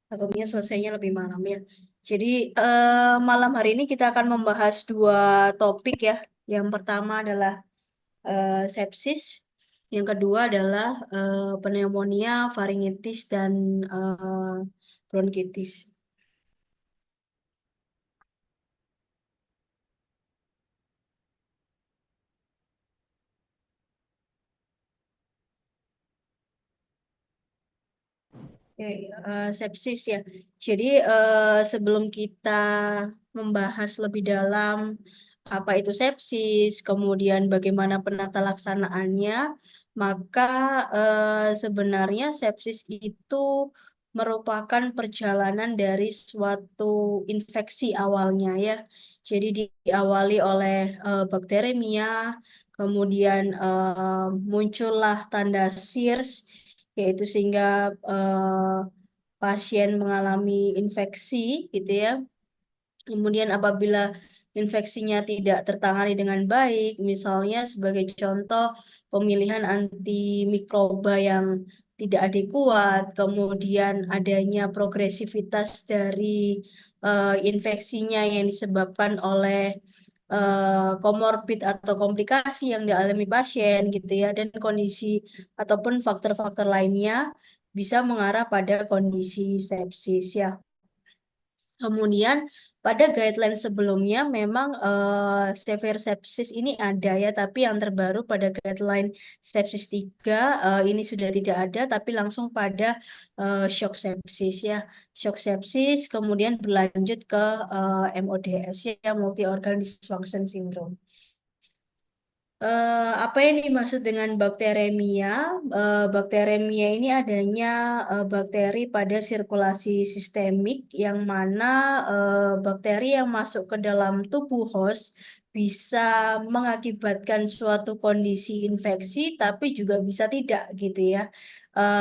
takutnya selesainya lebih malam ya. Jadi malam hari ini kita akan membahas dua topik ya. Yang pertama adalah sepsis, yang kedua adalah pneumonia, faringitis, dan bronkitis. Oke, sepsis ya. Jadi sebelum kita membahas lebih dalam apa itu sepsis, kemudian bagaimana penata laksanaannya, maka sebenarnya sepsis itu merupakan perjalanan dari suatu infeksi awalnya ya. Jadi diawali oleh bakteremia, kemudian muncullah tanda SIRS, yaitu sehingga pasien mengalami infeksi gitu ya. Kemudian apabila infeksinya tidak tertangani dengan baik, misalnya sebagai contoh pemilihan antimikroba yang tidak adekuat, kemudian adanya progresivitas dari infeksinya yang disebabkan oleh komorbid atau komplikasi yang dialami pasien gitu ya, dan kondisi ataupun faktor-faktor lainnya bisa mengarah pada kondisi sepsis ya. Kemudian pada guideline sebelumnya memang severe sepsis ini ada ya, tapi yang terbaru pada guideline sepsis 3 ini sudah tidak ada, tapi langsung pada shock sepsis ya. Shock sepsis kemudian berlanjut ke MODS ya, multi organ dysfunction syndrome. Apa yang dimaksud dengan bakteremia? Bakteremia ini adanya bakteri pada sirkulasi sistemik yang mana bakteri yang masuk ke dalam tubuh host bisa mengakibatkan suatu kondisi infeksi, tapi juga bisa tidak gitu ya.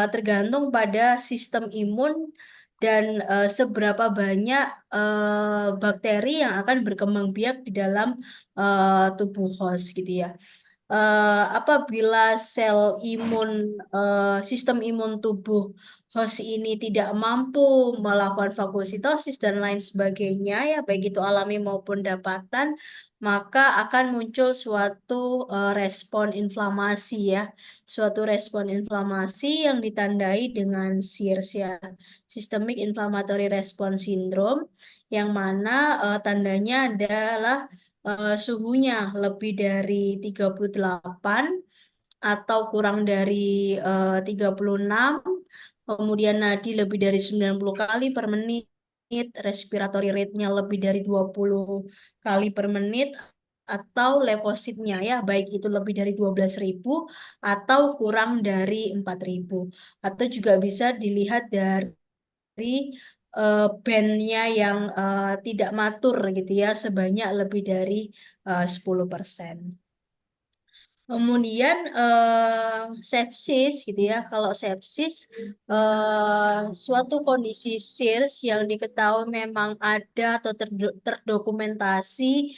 Tergantung pada sistem imun dan seberapa banyak bakteri yang akan berkembang biak di dalam tubuh host gitu ya. Apabila sel imun, sistem imun tubuh host ini tidak mampu melakukan fagositosis dan lain sebagainya, ya baik itu alami maupun dapatan, maka akan muncul suatu respon inflamasi ya, suatu respon inflamasi yang ditandai dengan SIRS ya, Systemic Inflammatory Response Syndrome, yang mana tandanya adalah suhunya lebih dari 38 atau kurang dari 36, kemudian nadi lebih dari 90 kali per menit, respiratory rate-nya lebih dari 20 kali per menit, atau leukositnya ya, baik itu lebih dari 12.000 atau kurang dari 4.000. Atau juga bisa dilihat dari bandnya yang tidak matur gitu ya, sebanyak lebih dari 10%. Kemudian sepsis gitu ya. Kalau sepsis suatu kondisi SIRS yang diketahui memang ada atau terdokumentasi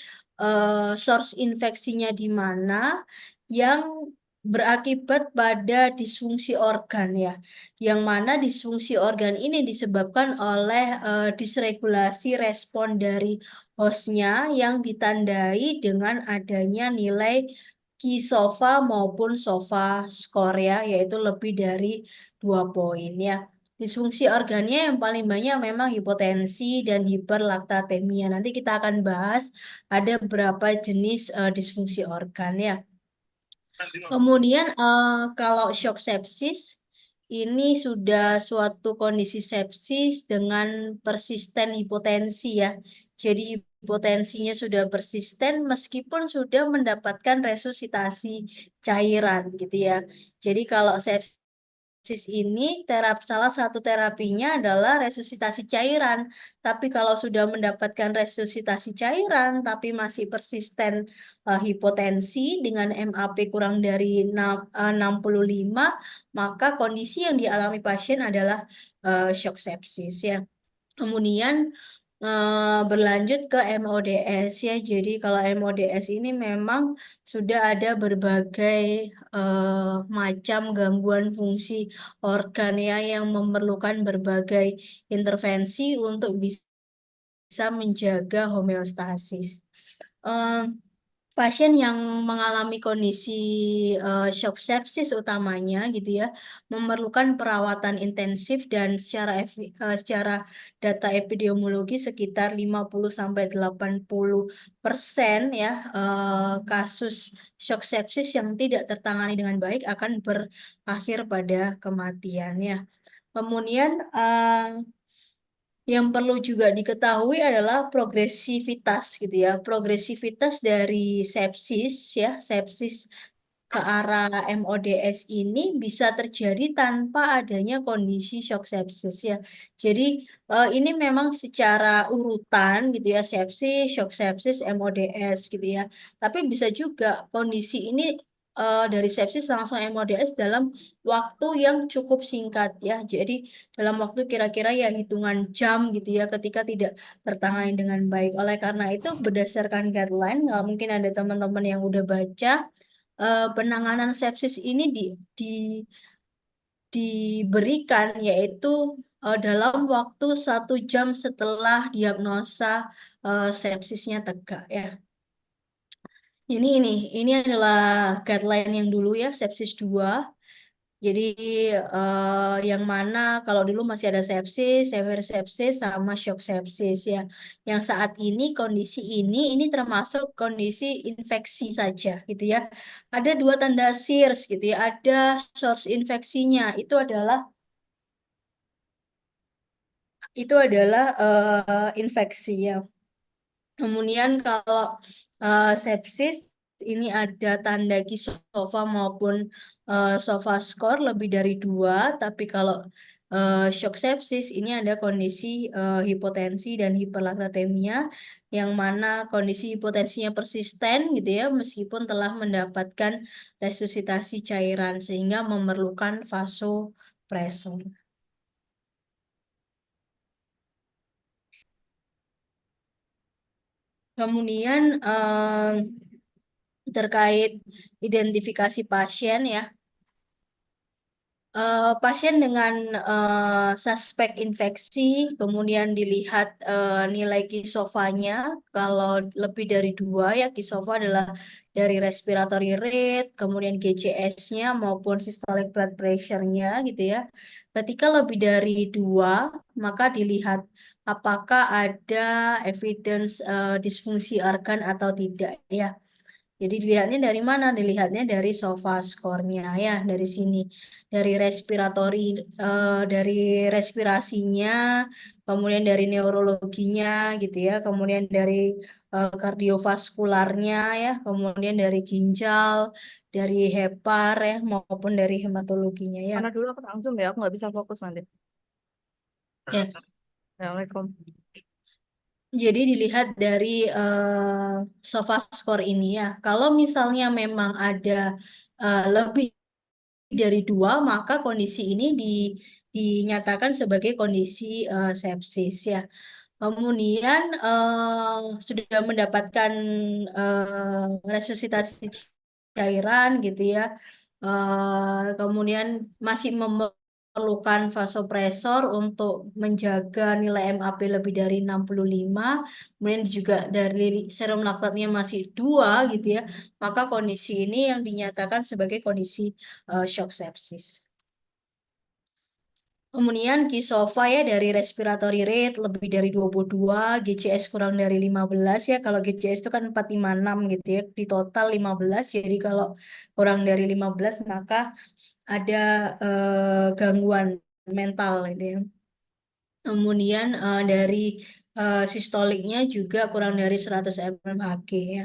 source infeksinya di mana, yang berakibat pada disfungsi organ ya. Yang mana disfungsi organ ini disebabkan oleh disregulasi respon dari hostnya yang ditandai dengan adanya nilai SOFA maupun SOFA score ya, yaitu lebih dari 2 poin ya. Disfungsi organnya yang paling banyak memang hipotensi dan hiperlaktatemia. Nanti kita akan bahas ada berapa jenis disfungsi organ ya. Kemudian kalau shock sepsis ini sudah suatu kondisi sepsis dengan persisten hipotensi ya. Jadi hipotensinya sudah persisten meskipun sudah mendapatkan resusitasi cairan gitu ya. Jadi kalau sepsis ini salah satu terapinya adalah resusitasi cairan. Tapi kalau sudah mendapatkan resusitasi cairan tapi masih persisten hipotensi dengan MAP kurang dari 65, maka kondisi yang dialami pasien adalah shock sepsis ya. Kemudian berlanjut ke MODS ya. Jadi kalau MODS ini memang sudah ada berbagai macam gangguan fungsi organ ya yang memerlukan berbagai intervensi untuk bisa menjaga homeostasis. Eh, Pasien yang mengalami kondisi shock sepsis utamanya gitu ya, memerlukan perawatan intensif dan secara data epidemiologi sekitar 50 sampai 80% ya kasus shock sepsis yang tidak tertangani dengan baik akan berakhir pada kematian ya. Kemudian yang perlu juga diketahui adalah progresivitas gitu ya. Progresivitas dari sepsis ya, sepsis ke arah MODS ini bisa terjadi tanpa adanya kondisi shock sepsis ya. Jadi ini memang secara urutan gitu ya, sepsis, shock sepsis, MODS gitu ya. Tapi bisa juga kondisi ini dari sepsis langsung MODS dalam waktu yang cukup singkat ya. Jadi dalam waktu kira-kira ya hitungan jam gitu ya ketika tidak tertangani dengan baik. Oleh karena itu berdasarkan guideline, kalau mungkin ada teman-teman yang udah baca, penanganan sepsis ini diberikan yaitu dalam waktu 1 jam setelah diagnosa sepsisnya tegak ya. Ini adalah guideline yang dulu ya, sepsis 2. Jadi yang mana kalau dulu masih ada sepsis, severe sepsis, sama shock sepsis ya. Yang saat ini kondisi ini termasuk kondisi infeksi saja gitu ya. Ada 2 tanda SIRS gitu ya. Ada source infeksinya. Itu adalah infeksi ya. Kemudian kalau sepsis ini ada tanda KISOFA maupun SOFA score lebih dari 2, tapi kalau shock sepsis ini ada kondisi hipotensi dan hiperlaktatemia yang mana kondisi hipotensinya persisten gitu ya meskipun telah mendapatkan resusitasi cairan sehingga memerlukan vasopresor. Kemudian terkait identifikasi pasien ya. Pasien dengan suspek infeksi, kemudian dilihat nilai kisofanya, kalau lebih dari 2 ya, kisofa adalah dari respiratory rate, kemudian GCS-nya maupun systolic blood pressure-nya gitu ya. Ketika lebih dari 2, maka dilihat apakah ada evidence disfungsi organ atau tidak ya. Jadi dilihatnya dari mana? Dilihatnya dari SOFA score-nya ya, dari sini. Dari respirasinya, kemudian dari neurologinya gitu ya, kemudian dari kardiovaskularnya ya, kemudian dari ginjal, dari hepar ya, maupun dari hematologinya ya. Karena dulu aku langsung ya, aku nggak bisa fokus nanti. Ya, Assalamualaikum. jadi dilihat dari SOFA score ini ya. Kalau misalnya memang ada lebih dari 2, maka kondisi ini dinyatakan sebagai kondisi sepsis ya. Kemudian sudah mendapatkan resusitasi cairan gitu ya. Kemudian masih memerlukan vasopresor untuk menjaga nilai MAP lebih dari 65. Kemudian juga dari serum laktatnya masih 2 gitu ya. Maka kondisi ini yang dinyatakan sebagai kondisi shock sepsis. Kemudian KISOFA ya dari respiratory rate lebih dari 22, GCS kurang dari 15 ya. Kalau GCS itu kan 456 gitu ya. Di total 15. Jadi kalau kurang dari 15 maka ada gangguan mental gitu ya. Kemudian dari sistoliknya juga kurang dari 100 mmHg ya.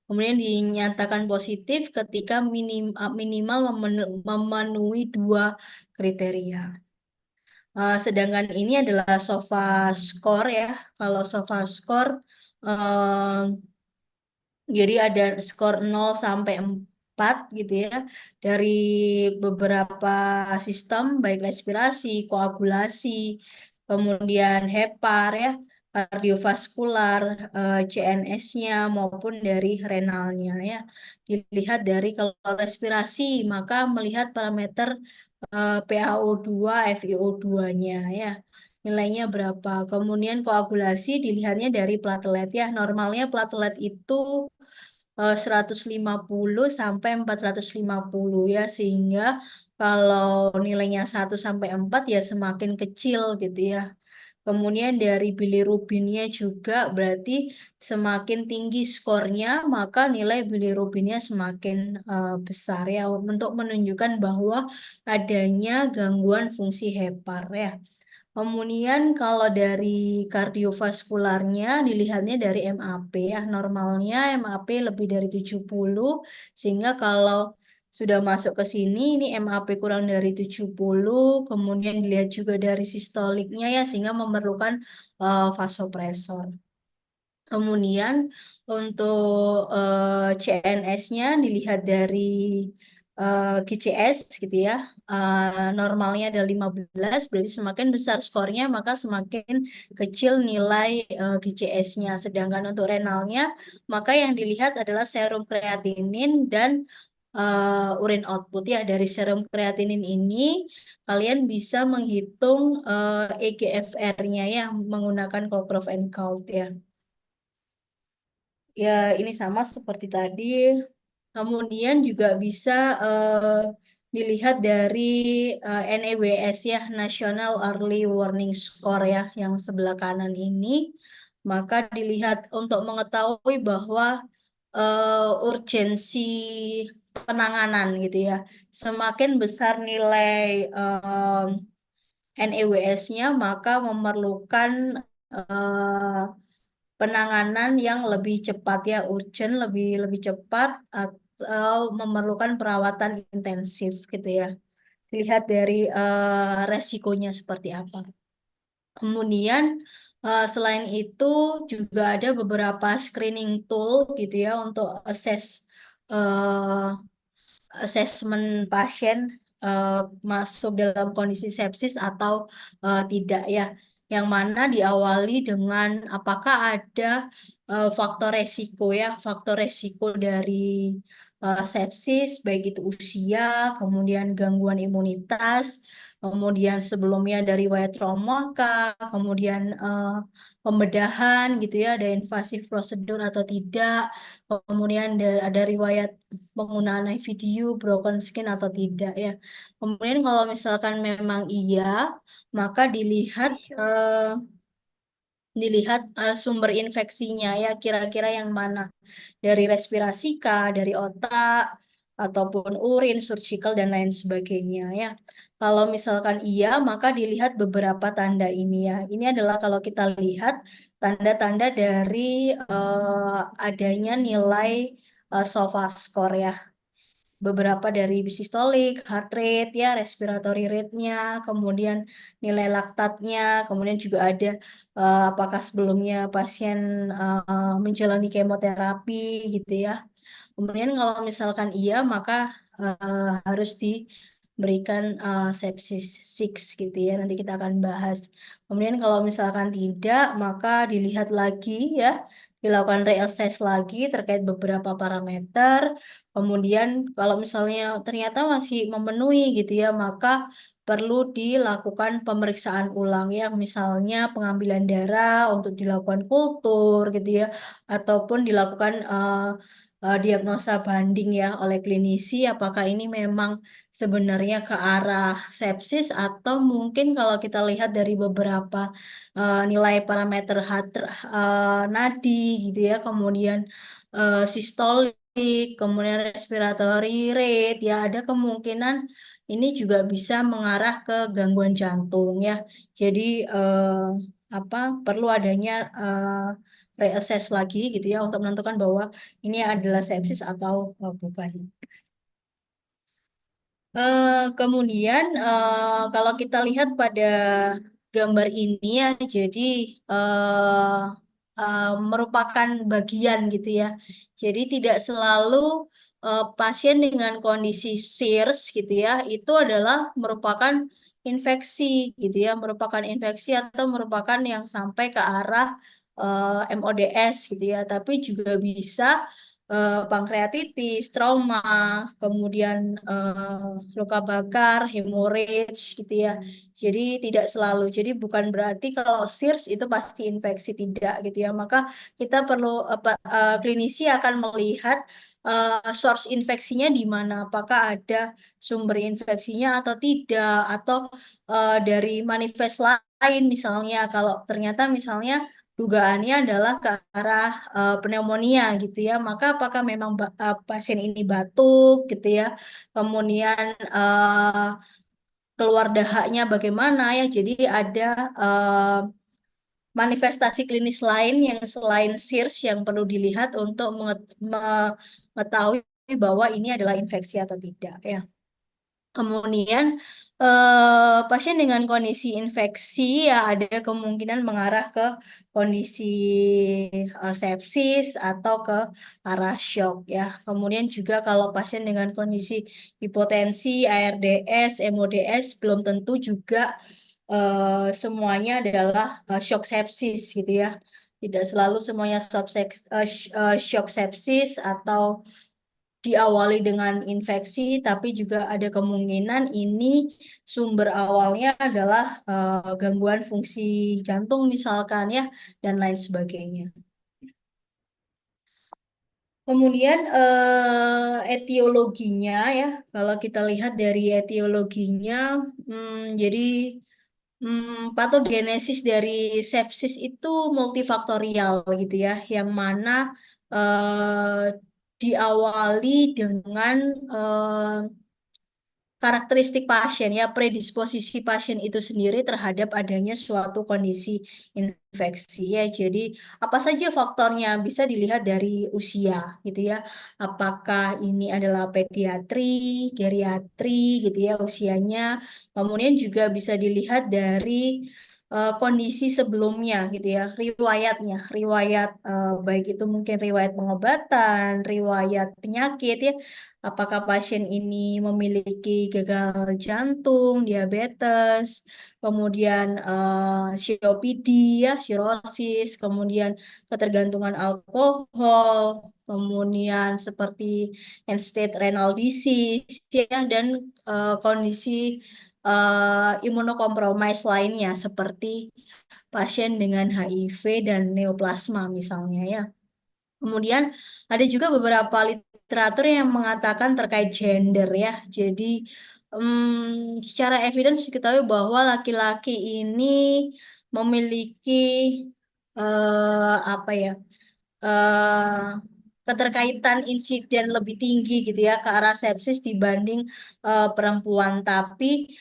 Kemudian dinyatakan positif ketika minimal memenuhi 2 kriteria. Sedangkan ini adalah SOFA score ya. Kalau SOFA score, eh, jadi ada skor 0 sampai 4 gitu ya. Dari beberapa sistem, baik respirasi, koagulasi, kemudian hepar ya. kardiovaskular, CNS-nya maupun dari renalnya ya. Dilihat dari kalau respirasi maka melihat parameter PaO2, FiO2-nya ya. Nilainya berapa. Kemudian koagulasi dilihatnya dari platelet ya. Normalnya platelet itu 150 sampai 450 ya, sehingga kalau nilainya 1 sampai 4 ya semakin kecil gitu ya. Kemudian dari bilirubinnya juga berarti semakin tinggi skornya maka nilai bilirubinnya semakin besar ya, untuk menunjukkan bahwa adanya gangguan fungsi hepar ya. Kemudian kalau dari kardiovaskularnya dilihatnya dari MAP ya. Normalnya MAP lebih dari 70, sehingga kalau sudah masuk ke sini ini MAP kurang dari 70, kemudian dilihat juga dari sistoliknya ya, sehingga memerlukan vasopresor. Kemudian untuk CNS-nya dilihat dari GCS gitu ya. Normalnya ada 15, berarti semakin besar skornya maka semakin kecil nilai GCS-nya. Sedangkan untuk renalnya maka yang dilihat adalah serum kreatinin dan urin output ya. Dari serum kreatinin ini kalian bisa menghitung EGFR-nya ya menggunakan Cockcroft and Gault ya. Ya, ini sama seperti tadi. Kemudian juga bisa dilihat dari NEWS ya, National Early Warning Score ya, yang sebelah kanan ini. Maka dilihat untuk mengetahui bahwa urgensi penanganan gitu ya. Semakin besar nilai NEWS-nya, maka memerlukan eh, penanganan yang lebih cepat ya, urgent, lebih lebih cepat atau memerlukan perawatan intensif gitu ya. Lihat dari resikonya seperti apa. Kemudian selain itu juga ada beberapa screening tool gitu ya untuk assessment pasien masuk dalam kondisi sepsis atau tidak ya, yang mana diawali dengan apakah ada faktor resiko ya, faktor resiko dari sepsis, baik itu usia, kemudian gangguan imunitas, kemudian sebelumnya dari riwayat trauma, kemudian pembedahan gitu ya, ada invasif prosedur atau tidak, kemudian ada riwayat penggunaan IVDU, broken skin atau tidak ya. Kemudian kalau misalkan memang iya, maka dilihat sumber infeksinya ya, kira-kira yang mana, dari respirasi kah, dari otak ataupun urin, surgical dan lain sebagainya ya. Kalau misalkan iya, maka dilihat beberapa tanda ini ya. Ini adalah kalau kita lihat tanda-tanda dari adanya nilai SOFA score ya, beberapa dari sistolik, heart rate ya, respiratory rate-nya, kemudian nilai laktatnya, kemudian juga ada apakah sebelumnya pasien menjalani kemoterapi gitu ya. Kemudian kalau misalkan iya, maka harus diberikan sepsis 6 gitu ya. Nanti kita akan bahas. Kemudian kalau misalkan tidak, maka dilihat lagi ya, dilakukan reassess lagi terkait beberapa parameter. Kemudian kalau misalnya ternyata masih memenuhi gitu ya, maka perlu dilakukan pemeriksaan ulang ya, misalnya pengambilan darah untuk dilakukan kultur gitu ya, ataupun dilakukan diagnosa banding ya oleh klinisi, apakah ini memang sebenarnya ke arah sepsis atau mungkin kalau kita lihat dari beberapa nilai parameter nadi gitu ya, kemudian sistolik, kemudian respiratory rate ya, ada kemungkinan ini juga bisa mengarah ke gangguan jantung ya. Jadi apa perlu adanya reassess lagi gitu ya untuk menentukan bahwa ini adalah sepsis atau bukan. Kemudian kalau kita lihat pada gambar ini ya, jadi eh, merupakan bagian gitu ya. Jadi tidak selalu pasien dengan kondisi SIRS gitu ya, itu adalah merupakan infeksi gitu ya, merupakan infeksi atau merupakan yang sampai ke arah MODS gitu ya, tapi juga bisa pankreatitis, trauma, kemudian luka bakar, hemorrhage gitu ya. Jadi tidak selalu. Jadi bukan berarti kalau SIRS itu pasti infeksi, tidak gitu ya. Maka kita perlu klinisi akan melihat source infeksinya di mana, apakah ada sumber infeksinya atau tidak, atau dari manifest lain misalnya kalau ternyata misalnya dugaannya adalah ke arah pneumonia gitu ya, maka apakah memang pasien ini batuk gitu ya, kemudian keluar dahaknya bagaimana ya, jadi ada eh, manifestasi klinis lain yang selain SIRS yang perlu dilihat untuk mengetahui bahwa ini adalah infeksi atau tidak ya. Kemudian pasien dengan kondisi infeksi ya ada kemungkinan mengarah ke kondisi sepsis atau ke arah shock ya. Kemudian juga kalau pasien dengan kondisi hipotensi, ARDS, MODS belum tentu juga semuanya adalah shock sepsis gitu ya. Tidak selalu semuanya shock sepsis atau diawali dengan infeksi, tapi juga ada kemungkinan ini sumber awalnya adalah gangguan fungsi jantung misalkan ya, dan lain sebagainya. Kemudian etiologinya ya, kalau kita lihat dari etiologinya, jadi patogenesis dari sepsis itu multifaktorial gitu ya, yang mana diawali dengan karakteristik pasien ya, predisposisi pasien itu sendiri terhadap adanya suatu kondisi infeksi ya. Jadi apa saja faktornya bisa dilihat dari usia gitu ya. Apakah ini adalah pediatri, geriatri gitu ya usianya. Kemudian juga bisa dilihat dari kondisi sebelumnya gitu ya, riwayatnya, riwayat baik itu mungkin riwayat pengobatan, riwayat penyakit ya. Apakah pasien ini memiliki gagal jantung, diabetes, kemudian COPD ya, sirosis, kemudian ketergantungan alkohol, kemudian seperti end-stage renal disease ya, dan kondisi imunokompromis lainnya seperti pasien dengan HIV dan neoplasma misalnya ya. Kemudian ada juga beberapa literatur yang mengatakan terkait gender ya. Jadi secara evidence diketahui bahwa laki-laki ini memiliki apa ya, eh, keterkaitan insiden lebih tinggi gitu ya ke arah sepsis dibanding perempuan. Tapi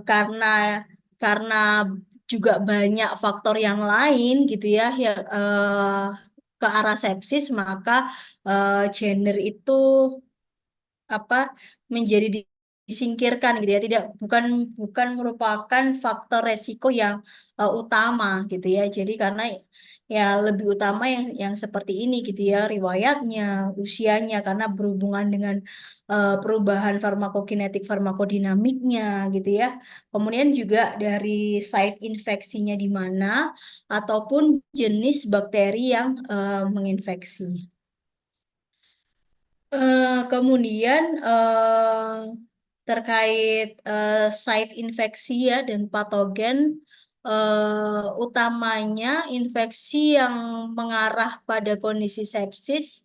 karena karena juga banyak faktor yang lain gitu ya yang ke arah sepsis, maka gender itu apa menjadi disingkirkan gitu ya, tidak, bukan bukan merupakan faktor resiko yang utama gitu ya, jadi karena ya lebih utama yang seperti ini gitu ya, riwayatnya, usianya, karena berhubungan dengan perubahan farmakokinetik farmakodinamiknya gitu ya, kemudian juga dari site infeksinya di mana ataupun jenis bakteri yang menginfeksi. Kemudian terkait site infeksi ya dan patogen, utamanya infeksi yang mengarah pada kondisi sepsis.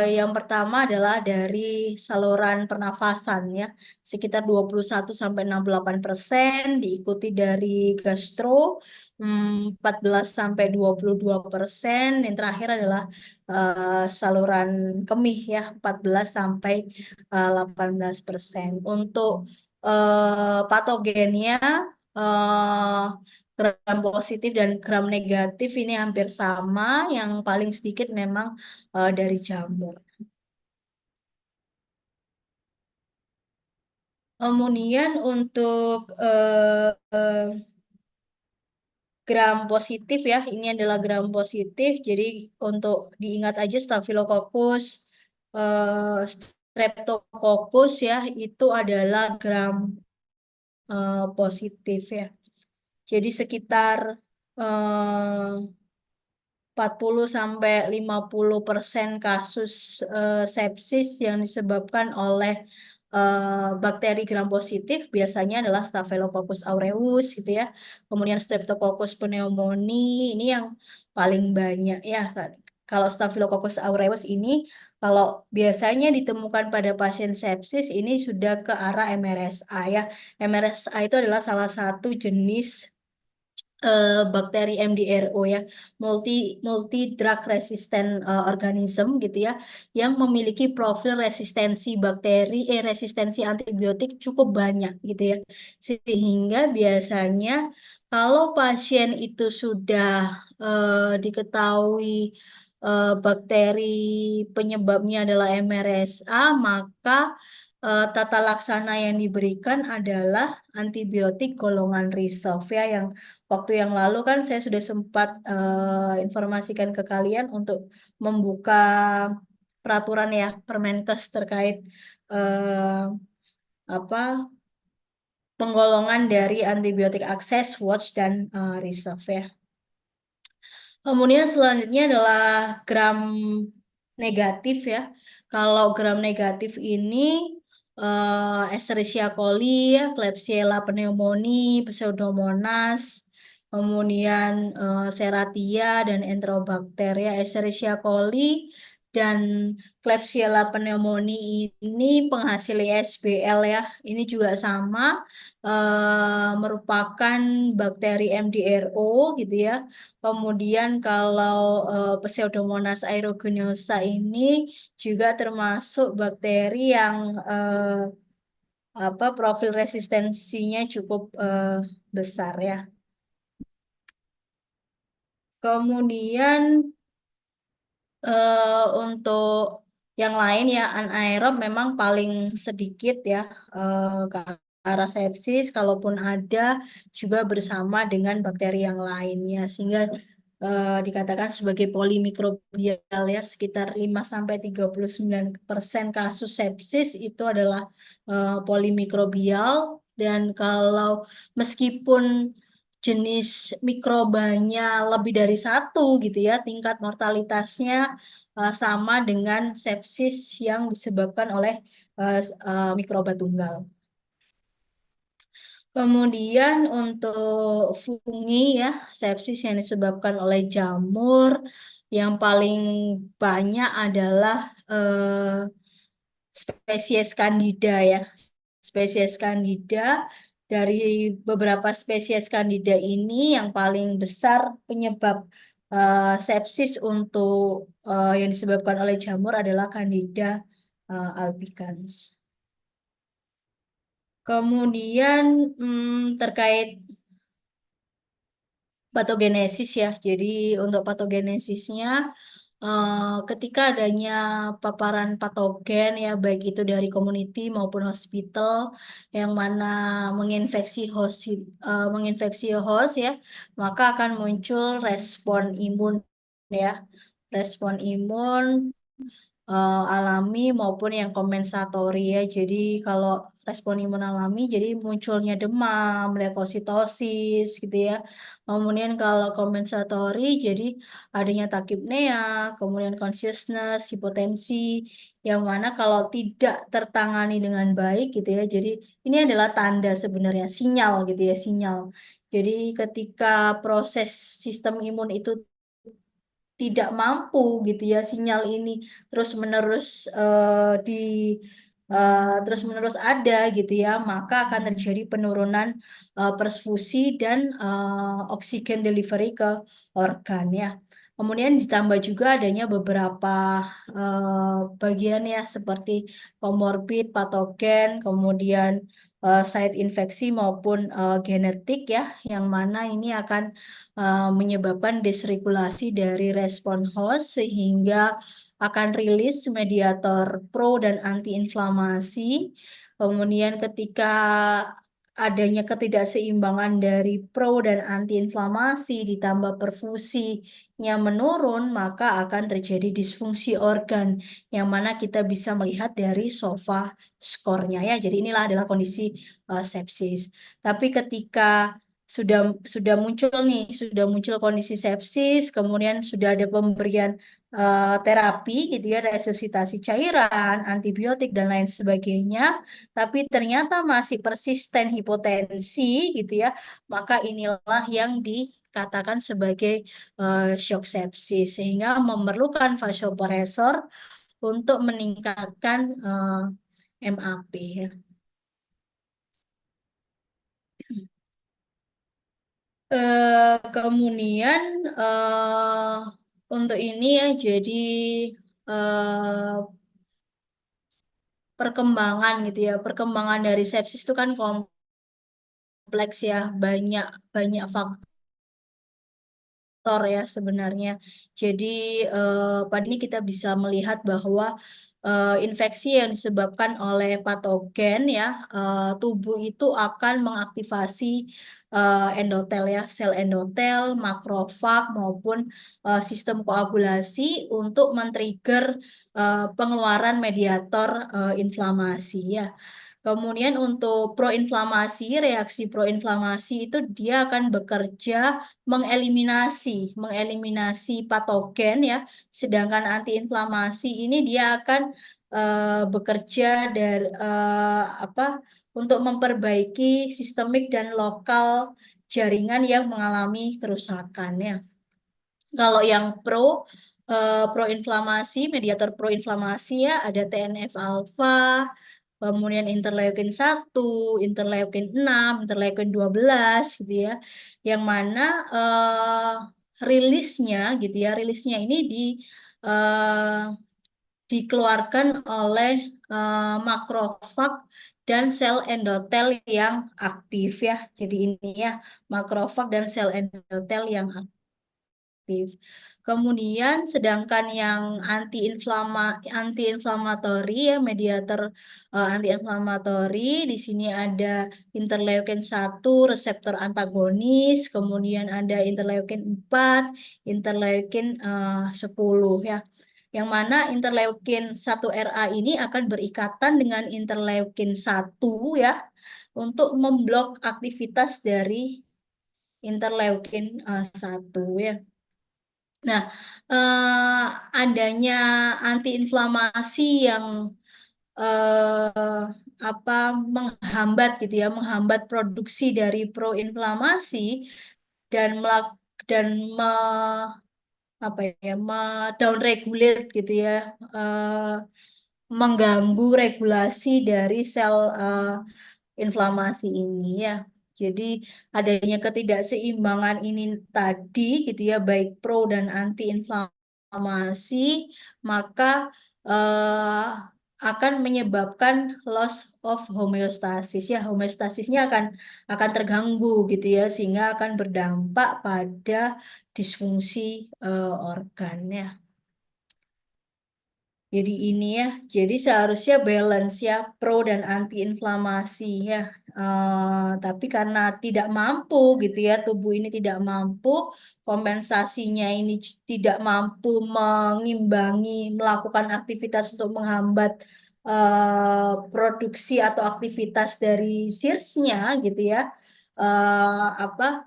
Yang pertama adalah dari saluran pernafasan ya, sekitar 21-68%, diikuti dari gastro 14-22%, dan terakhir adalah saluran kemih ya 14-18%. Untuk patogennya eh, gram positif dan gram negatif ini hampir sama, yang paling sedikit memang dari jamur. Kemudian untuk gram positif ya, ini adalah gram positif. Jadi untuk diingat aja Staphylococcus, Streptococcus ya, itu adalah gram positif ya. Jadi sekitar 40-50% kasus sepsis yang disebabkan oleh bakteri gram positif biasanya adalah Staphylococcus aureus gitu ya. Kemudian Streptococcus pneumoniae ini yang paling banyak ya. Kalau Staphylococcus aureus ini kalau biasanya ditemukan pada pasien sepsis ini sudah ke arah MRSA ya. MRSA itu adalah salah satu jenis bakteri MDRO ya, multi drug resistant organism gitu ya, yang memiliki profil resistensi antibiotik cukup banyak gitu ya, sehingga biasanya kalau pasien itu sudah diketahui bakteri penyebabnya adalah MRSA, maka tata laksana yang diberikan adalah antibiotik golongan reserve ya, yang waktu yang lalu kan saya sudah sempat informasikan ke kalian untuk membuka peraturan ya Permenkes terkait eh, apa penggolongan dari antibiotik akses, watch dan reserve ya. Kemudian selanjutnya adalah gram negatif ya. Kalau gram negatif ini Escherichia coli, ya, Klebsiella pneumoniae, Pseudomonas, kemudian Serratia dan Enterobacter ya. Escherichia coli dan Klebsiella pneumoniae ini penghasil ISBL ya. Ini juga sama merupakan bakteri MDRO gitu ya. Kemudian kalau Pseudomonas aeruginosa ini juga termasuk bakteri yang profil resistensinya cukup besar ya. Kemudian untuk yang lain ya anaerob memang paling sedikit ya ke arah sepsis, kalaupun ada juga bersama dengan bakteri yang lainnya sehingga dikatakan sebagai polimikrobial ya, sekitar 5-39% kasus sepsis itu adalah polimikrobial. Dan kalau meskipun jenis mikrobanya lebih dari satu gitu ya, tingkat mortalitasnya sama dengan sepsis yang disebabkan oleh mikroba tunggal. Kemudian untuk fungi ya, sepsis yang disebabkan oleh jamur yang paling banyak adalah spesies Candida ya. Spesies Candida, dari beberapa spesies Candida ini yang paling besar penyebab sepsis untuk yang disebabkan oleh jamur adalah Candida albicans. Kemudian terkait patogenesis ya. Jadi untuk patogenesisnya ketika adanya paparan patogen ya baik itu dari community maupun hospital yang mana menginfeksi host ya, maka akan muncul respon imun ya. Respon imun alami maupun yang kompensatori ya. Jadi kalau respon imun alami jadi munculnya demam, leukositosis gitu ya. Kemudian kalau kompensatori jadi adanya takipnea, kemudian consciousness, hipotensi yang mana kalau tidak tertangani dengan baik gitu ya. Jadi ini adalah tanda sebenarnya sinyal gitu ya, sinyal. Jadi ketika proses sistem imun itu tidak mampu gitu ya, sinyal ini terus-menerus di terus-menerus ada gitu ya, maka akan terjadi penurunan persfusi dan oksigen delivery ke organ ya. Kemudian ditambah juga adanya beberapa bagian ya seperti komorbid, patogen, kemudian site infeksi maupun genetik ya, yang mana ini akan menyebabkan dysregulasi dari respon host sehingga akan rilis mediator pro dan antiinflamasi. Kemudian ketika adanya ketidakseimbangan dari pro dan antiinflamasi ditambah perfusinya menurun, maka akan terjadi disfungsi organ yang mana kita bisa melihat dari SOFA skornya ya. Jadi inilah adalah kondisi sepsis. Tapi ketika sudah muncul nih, sudah muncul kondisi sepsis, kemudian sudah ada pemberian terapi gitu ya, resusitasi cairan, antibiotik dan lain sebagainya, tapi ternyata masih persisten hipotensi gitu ya, maka inilah yang dikatakan sebagai shock sepsis sehingga memerlukan vasopresor untuk meningkatkan MAP ya. Kemudian untuk ini ya, jadi eh, perkembangan gitu ya, perkembangan dari sepsis itu kan kompleks ya, banyak banyak faktor ya sebenarnya. Jadi pada ini kita bisa melihat bahwa infeksi yang disebabkan oleh patogen ya, tubuh itu akan mengaktifasi endotel ya, sel endotel, makrofag maupun sistem koagulasi untuk men-trigger pengeluaran mediator inflamasi ya. Kemudian untuk proinflamasi, reaksi proinflamasi itu dia akan bekerja mengeliminasi patogen ya. Sedangkan antiinflamasi ini dia akan bekerja dari untuk memperbaiki sistemik dan lokal jaringan yang mengalami kerusakan ya. Kalau yang proinflamasi, mediator proinflamasi ya ada TNF alfa, kemudian interleukin 1, interleukin 6, interleukin 12 gitu ya. Yang mana rilisnya gitu ya, rilisnya ini eh, dikeluarkan oleh makrofag dan sel endotel yang aktif ya. Jadi ini ya, makrofag dan sel endotel yang aktif. Kemudian sedangkan yang antiinflamatori ya, mediator antiinflamatori di sini ada interleukin 1 reseptor antagonis, kemudian ada interleukin 4, interleukin 10 ya. Yang mana interleukin 1RA ini akan berikatan dengan interleukin 1 ya untuk memblok aktivitas dari interleukin 1 ya. Nah, adanya antiinflamasi yang eh, menghambat gitu ya, menghambat produksi dari proinflamasi dan melak dan me, down regulate gitu ya, mengganggu regulasi dari sel inflamasi ini ya. Jadi adanya ketidakseimbangan ini tadi gitu ya, baik pro dan anti inflamasi, maka eh, akan menyebabkan loss of homeostasis ya. Homeostasisnya akan terganggu gitu ya, sehingga akan berdampak pada disfungsi organ ya. Jadi ini ya, jadi seharusnya balance ya, pro dan anti inflamasi ya. Tapi karena tidak mampu gitu ya, tubuh ini tidak mampu, kompensasinya ini tidak mampu mengimbangi, melakukan aktivitas untuk menghambat produksi atau aktivitas dari SIRS-nya gitu ya,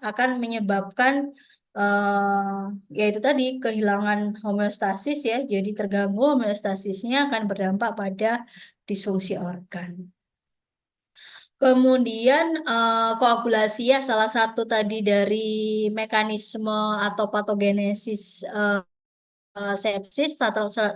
akan menyebabkan eh yaitu tadi kehilangan homeostasis ya, jadi terganggu homeostasisnya akan berdampak pada disfungsi organ. Kemudian koagulasi ya salah satu tadi dari mekanisme atau patogenesis sepsis,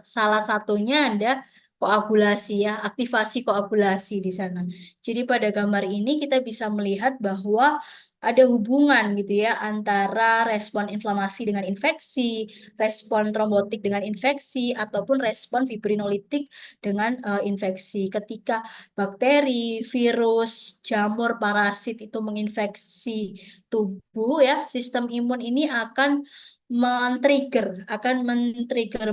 salah satunya ada koagulasi ya, aktivasi koagulasi di sana. Jadi pada gambar ini kita bisa melihat bahwa ada hubungan gitu ya antara respon inflamasi dengan infeksi, respon trombotik dengan infeksi, ataupun respon fibrinolitik dengan infeksi. Ketika bakteri, virus, jamur, parasit itu menginfeksi tubuh ya, sistem imun ini akan men-trigger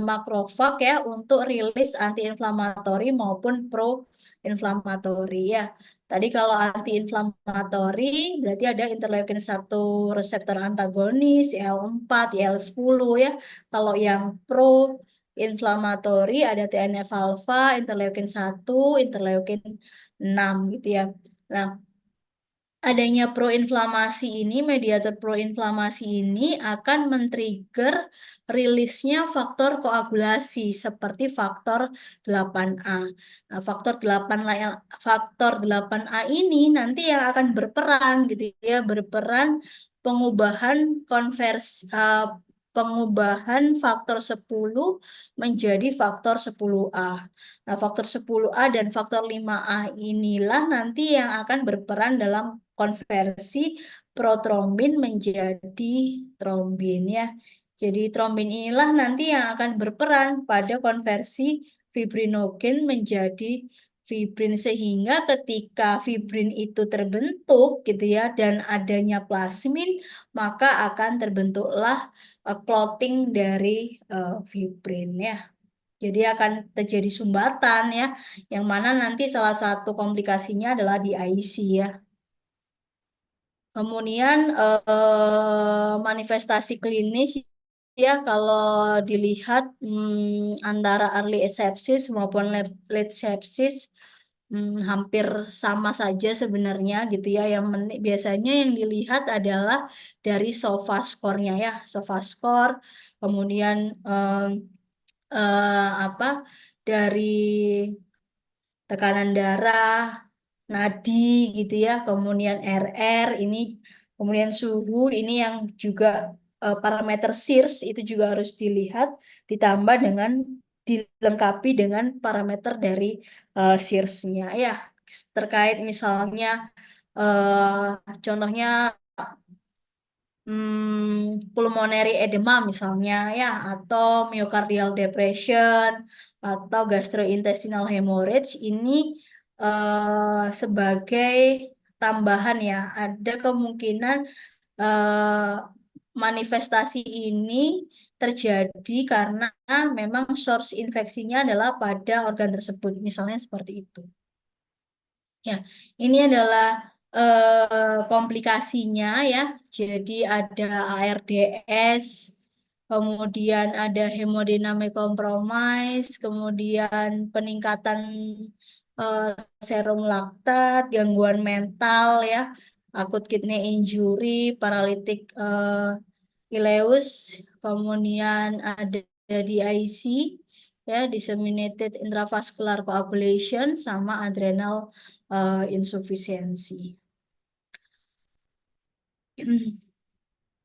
makrofag ya untuk rilis antiinflamatori maupun pro-inflamatori ya. Tadi kalau antiinflamatori berarti ada interleukin 1 reseptor antagonis, IL-4, IL-10 ya. Kalau yang pro inflamatori ada TNF alfa, interleukin 1, interleukin 6 gitu ya. Nah, adanya proinflamasi ini, mediator proinflamasi ini akan men-trigger rilisnya faktor koagulasi seperti faktor 8A. Nah, faktor 8A ini nanti yang akan berperan gitu ya, berperan pengubahan pengubahan faktor 10 menjadi faktor 10A. Nah, faktor 10A dan faktor 5A inilah nanti yang akan berperan dalam konversi protrombin menjadi trombin ya. Jadi trombin inilah nanti yang akan berperan pada konversi fibrinogen menjadi fibrin sehingga ketika fibrin itu terbentuk gitu ya dan adanya plasmin maka akan terbentuklah clotting dari fibrin ya. Jadi akan terjadi sumbatan ya, yang mana nanti salah satu komplikasinya adalah di IC ya. Kemudian manifestasi klinis ya kalau dilihat antara early sepsis maupun late sepsis hampir sama saja sebenarnya gitu ya. Yang biasanya yang dilihat adalah dari SOFA score-nya ya, SOFA score, kemudian apa dari tekanan darah, nadi gitu ya, kemudian RR ini, kemudian suhu ini yang juga parameter SIRS itu juga harus dilihat ditambah dengan dilengkapi dengan parameter dari SIRS-nya ya terkait misalnya contohnya pulmonary edema misalnya ya atau myocardial depression atau gastrointestinal hemorrhage ini sebagai tambahan ya ada kemungkinan eh, manifestasi ini terjadi karena memang source infeksinya adalah pada organ tersebut misalnya seperti itu. Ya, ini adalah komplikasinya ya. Jadi ada ARDS, kemudian ada hemodinamik compromise, kemudian peningkatan eh, serum laktat, gangguan mental ya, akut kidney injury, paralitik ileus, kemudian ada DIC ya disseminated intravascular coagulation sama adrenal insufficiency.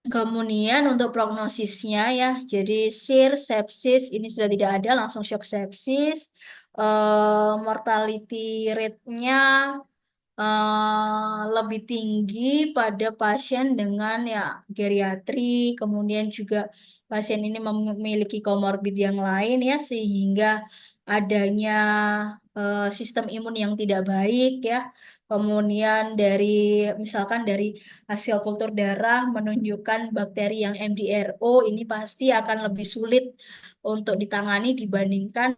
Kemudian untuk prognosisnya ya, jadi SIR, sepsis ini sudah tidak ada, langsung shock sepsis. Mortality rate-nya lebih tinggi pada pasien dengan ya geriatri, kemudian juga pasien ini memiliki komorbid yang lain ya, sehingga adanya sistem imun yang tidak baik ya. Kemudian dari misalkan dari hasil kultur darah menunjukkan bakteri yang MDRO ini pasti akan lebih sulit untuk ditangani dibandingkan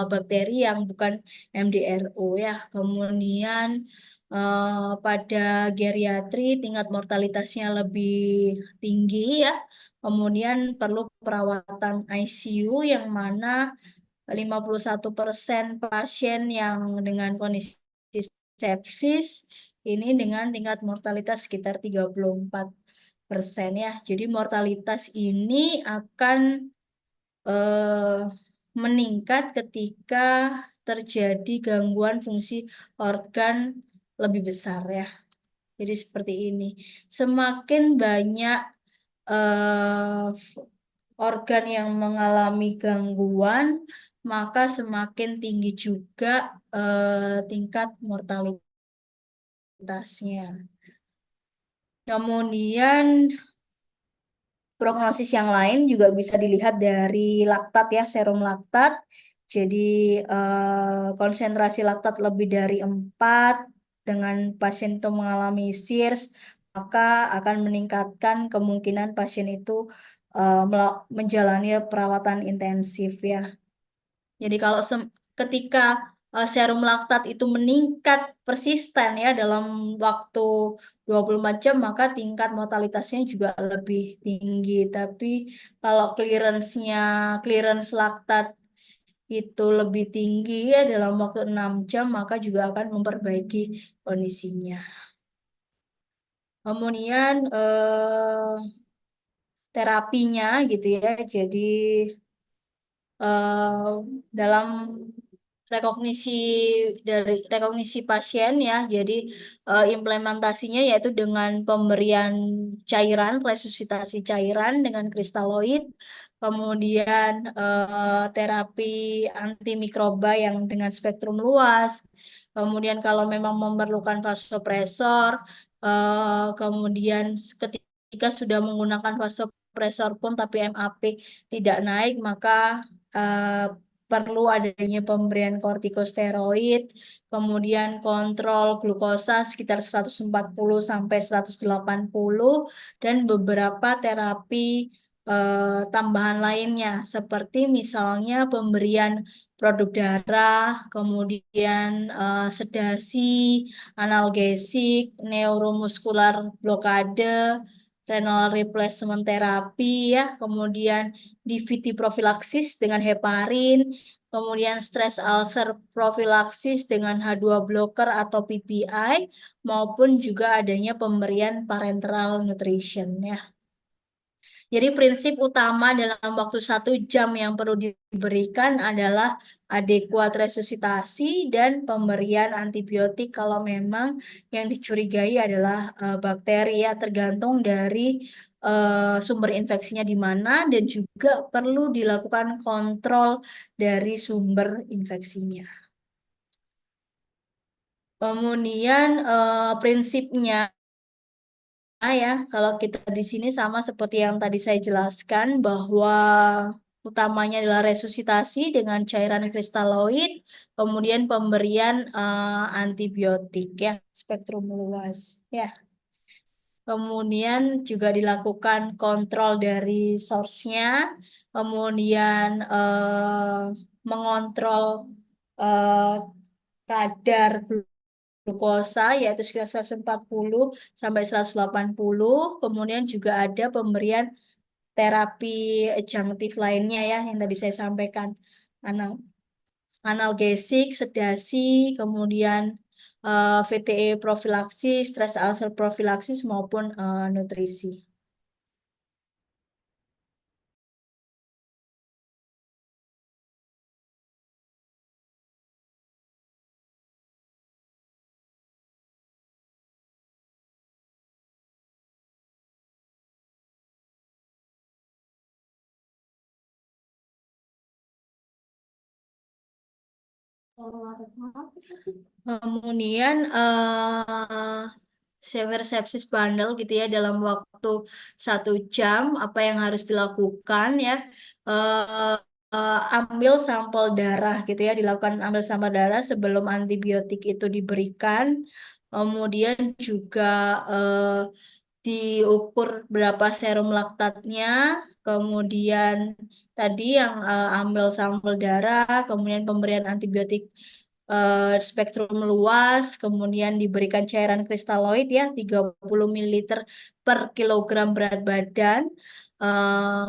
bakteri yang bukan MDRO ya. Kemudian pada geriatri tingkat mortalitasnya lebih tinggi ya. Kemudian perlu perawatan ICU yang mana 51% pasien yang dengan kondisi sepsis ini dengan tingkat mortalitas sekitar 34% ya. Jadi mortalitas ini akan eh, meningkat ketika terjadi gangguan fungsi organ lebih besar ya. Jadi seperti ini. Semakin banyak organ yang mengalami gangguan, maka semakin tinggi juga tingkat mortalitasnya. Kemudian prognosis yang lain juga bisa dilihat dari laktat ya, serum laktat. Jadi konsentrasi laktat lebih dari 4 dengan pasien itu mengalami SIRS, maka akan meningkatkan kemungkinan pasien itu menjalani perawatan intensif ya. Jadi kalau ketika serum laktat itu meningkat persisten ya dalam waktu 24 jam, maka tingkat mortalitasnya juga lebih tinggi. Tapi kalau clearance laktat itu lebih tinggi ya dalam waktu 6 jam, maka juga akan memperbaiki kondisinya. Kemudian terapinya gitu ya. Jadi eh, dalam rekognisi rekognisi pasien ya. Jadi implementasinya yaitu dengan pemberian cairan, resusitasi cairan dengan kristaloid, kemudian terapi antimikroba yang dengan spektrum luas. Kemudian kalau memang memerlukan vasopresor, kemudian ketika sudah menggunakan vasopresor pun tapi MAP tidak naik, maka eh, perlu adanya pemberian kortikosteroid, kemudian kontrol glukosa sekitar 140 sampai 180, dan beberapa terapi tambahan lainnya seperti misalnya pemberian produk darah, kemudian sedasi, analgesik, neuromuskular blokade, renal replacement terapi ya, kemudian DVT profilaksis dengan heparin, kemudian stress ulcer profilaksis dengan H2 blocker atau PPI, maupun juga adanya pemberian parenteral nutrition ya. Jadi prinsip utama dalam waktu 1 jam yang perlu diberikan adalah adekuat resusitasi dan pemberian antibiotik kalau memang yang dicurigai adalah bakteri ya, tergantung dari sumber infeksinya di mana, dan juga perlu dilakukan kontrol dari sumber infeksinya. Kemudian prinsipnya ya, kalau kita di sini sama seperti yang tadi saya jelaskan bahwa utamanya adalah resusitasi dengan cairan kristaloid, kemudian pemberian antibiotik ya, spektrum luas ya. Kemudian juga dilakukan kontrol dari source-nya, kemudian mengontrol eh, kadar glukosa yaitu sekitar 140 sampai 180. Kemudian juga ada pemberian terapi adjunktif lainnya ya yang tadi saya sampaikan. Anal analgesik, sedasi, kemudian VTE profilaksis, stress ulcer profilaksis maupun nutrisi. Kemudian severe sepsis bundle gitu ya dalam waktu 1 jam, apa yang harus dilakukan ya, eh, ambil sampel darah gitu ya, dilakukan ambil sampel darah sebelum antibiotik itu diberikan. Kemudian juga diukur berapa serum laktatnya, kemudian tadi yang ambil sampel darah, kemudian pemberian antibiotik spektrum luas, kemudian diberikan cairan kristaloid ya 30 ml per kilogram berat badan.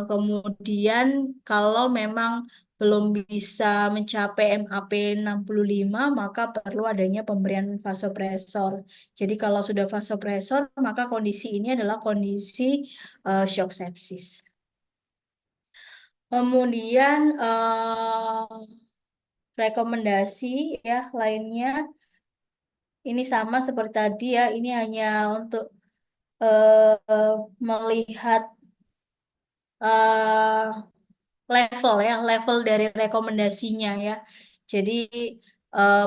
Kemudian kalau memang belum bisa mencapai MAP 65, maka perlu adanya pemberian vasopresor. Jadi kalau sudah vasopresor, maka kondisi ini adalah kondisi shock sepsis. Kemudian rekomendasi ya lainnya ini sama seperti tadi ya, ini hanya untuk melihat eh, level ya, level dari rekomendasinya ya. Jadi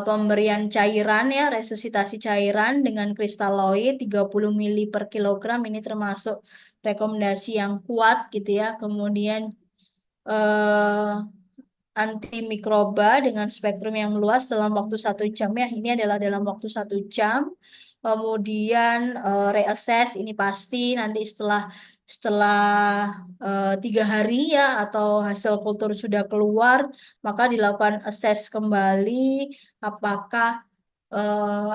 pemberian cairan ya, resusitasi cairan dengan kristaloid 30 mili per kilogram ini termasuk rekomendasi yang kuat gitu ya. Kemudian eh, antimikroba dengan spektrum yang luas dalam waktu 1 jam ya. Ini adalah dalam waktu 1 jam. Kemudian reassess ini pasti nanti setelah setelah 3 hari ya atau hasil kultur sudah keluar, maka dilakukan assess kembali apakah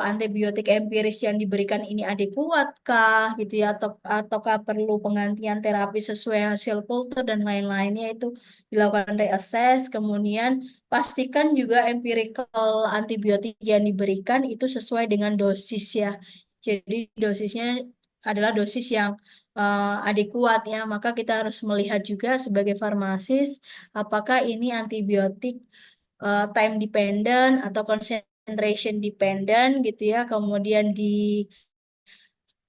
antibiotik empiris yang diberikan ini adekuatkah gitu ya ataukah perlu penggantian terapi sesuai hasil kultur dan lain-lainnya itu dilakukan reassess. Kemudian pastikan juga empirical antibiotik yang diberikan itu sesuai dengan dosis ya. Jadi dosisnya adalah dosis yang adekuat ya. Maka kita harus melihat juga sebagai farmasis apakah ini antibiotik time dependent atau concentration dependent gitu ya. Kemudian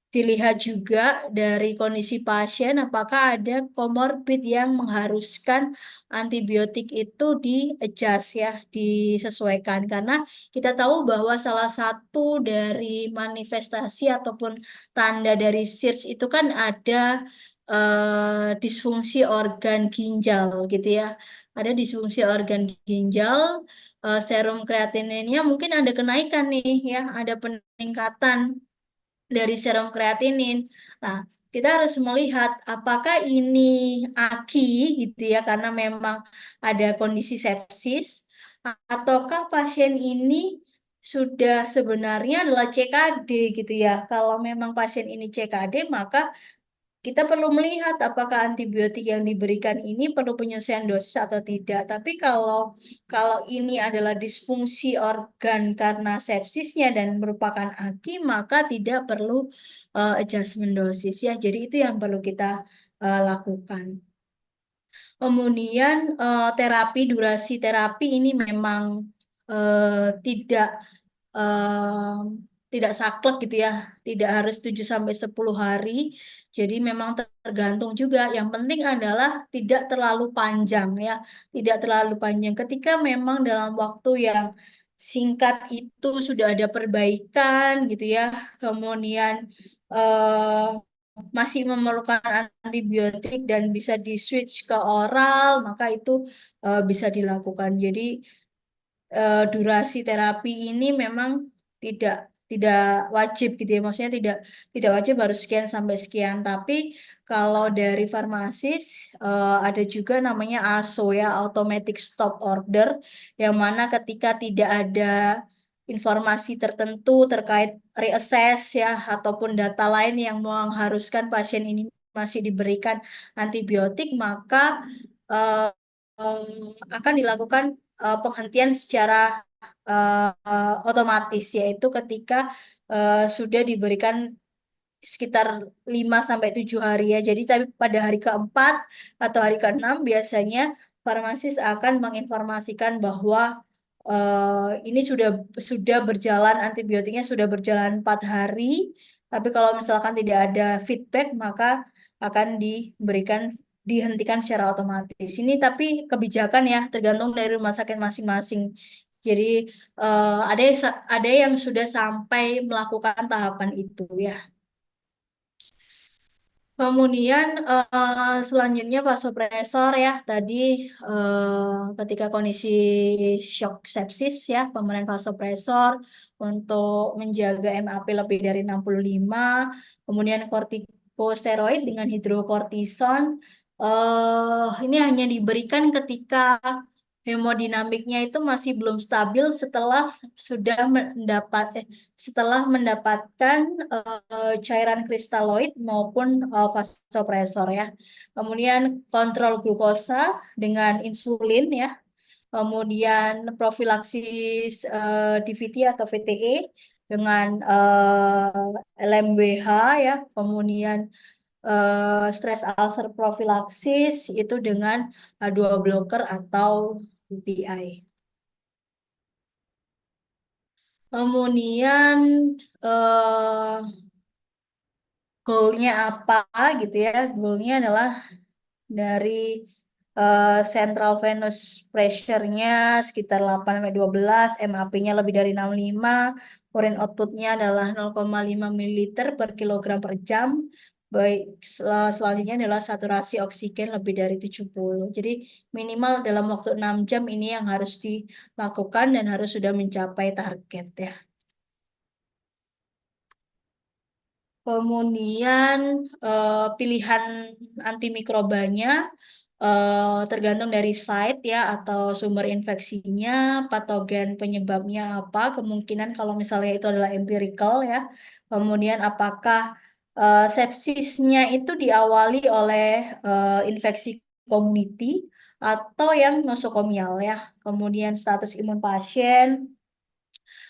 dilihat juga dari kondisi pasien apakah ada komorbid yang mengharuskan antibiotik itu di-adjust ya, disesuaikan. Karena kita tahu bahwa salah satu dari manifestasi ataupun tanda dari SIRS itu kan ada disfungsi organ ginjal gitu ya. Ada disfungsi organ ginjal, serum kreatininnya mungkin ada kenaikan nih ya, ada peningkatan dari serum kreatinin. Nah, kita harus melihat apakah ini AKI gitu ya, karena memang ada kondisi sepsis, ataukah pasien ini sudah sebenarnya adalah CKD gitu ya. Kalau memang pasien ini CKD, maka kita perlu melihat apakah antibiotik yang diberikan ini perlu penyesuaian dosis atau tidak. Tapi kalau ini adalah disfungsi organ karena sepsisnya dan merupakan AKI, maka tidak perlu adjustment dosis ya. Jadi itu yang perlu kita lakukan. Kemudian durasi terapi ini memang tidak eh, tidak saklek gitu ya, tidak harus 7 sampai 10 hari. Jadi memang tergantung juga. Yang penting adalah tidak terlalu panjang ya, tidak terlalu panjang. Ketika memang dalam waktu yang singkat itu sudah ada perbaikan gitu ya, kemudian eh, masih memerlukan antibiotik dan bisa di-switch ke oral, maka itu bisa dilakukan. Jadi durasi terapi ini memang tidak tidak wajib gitu ya. Maksudnya tidak wajib harus sekian sampai sekian. Tapi kalau dari farmasis ada juga namanya ASO ya, Automatic Stop Order, yang mana ketika tidak ada informasi tertentu terkait reassess ya ataupun data lain yang mengharuskan pasien ini masih diberikan antibiotik, maka eh, akan dilakukan penghentian secara otomatis, yaitu ketika sudah diberikan sekitar 5 sampai 7 hari ya. Jadi tapi pada hari keempat atau hari keenam biasanya farmasis akan menginformasikan bahwa ini sudah berjalan, antibiotiknya sudah berjalan 4 hari. Tapi kalau misalkan tidak ada feedback, maka akan dihentikan secara otomatis. Ini tapi kebijakan ya, tergantung dari rumah sakit masing-masing. Jadi ada yang sudah sampai melakukan tahapan itu ya. Kemudian selanjutnya vasopresor ya tadi ketika kondisi shock sepsis ya pemberian vasopresor untuk menjaga MAP lebih dari 65, kemudian kortikosteroid dengan hidrokortison ini hanya diberikan ketika hemodinamiknya itu masih belum stabil setelah mendapatkan cairan kristaloid maupun vasopresor ya. Kemudian kontrol glukosa dengan insulin ya. Kemudian profilaksis DVT atau VTE dengan LMWH ya. Kemudian stress ulcer profilaksis itu dengan A2 blocker atau UPI. Kemudian eh, goalnya apa gitu ya? Goalnya adalah dari central venous pressure-nya sekitar 8-12, MAP-nya lebih dari 65, urine output-nya adalah 0,5 ml per kilogram per jam. Baik, selanjutnya adalah saturasi oksigen lebih dari 70. Jadi minimal dalam waktu 6 jam ini yang harus dilakukan dan harus sudah mencapai target ya. Kemudian pilihan antimikrobanya tergantung dari site ya atau sumber infeksinya, patogen penyebabnya apa, kemungkinan kalau misalnya itu adalah empirical ya. Kemudian apakah sepsisnya itu diawali oleh infeksi community atau yang nosokomial ya. Kemudian status imun pasien,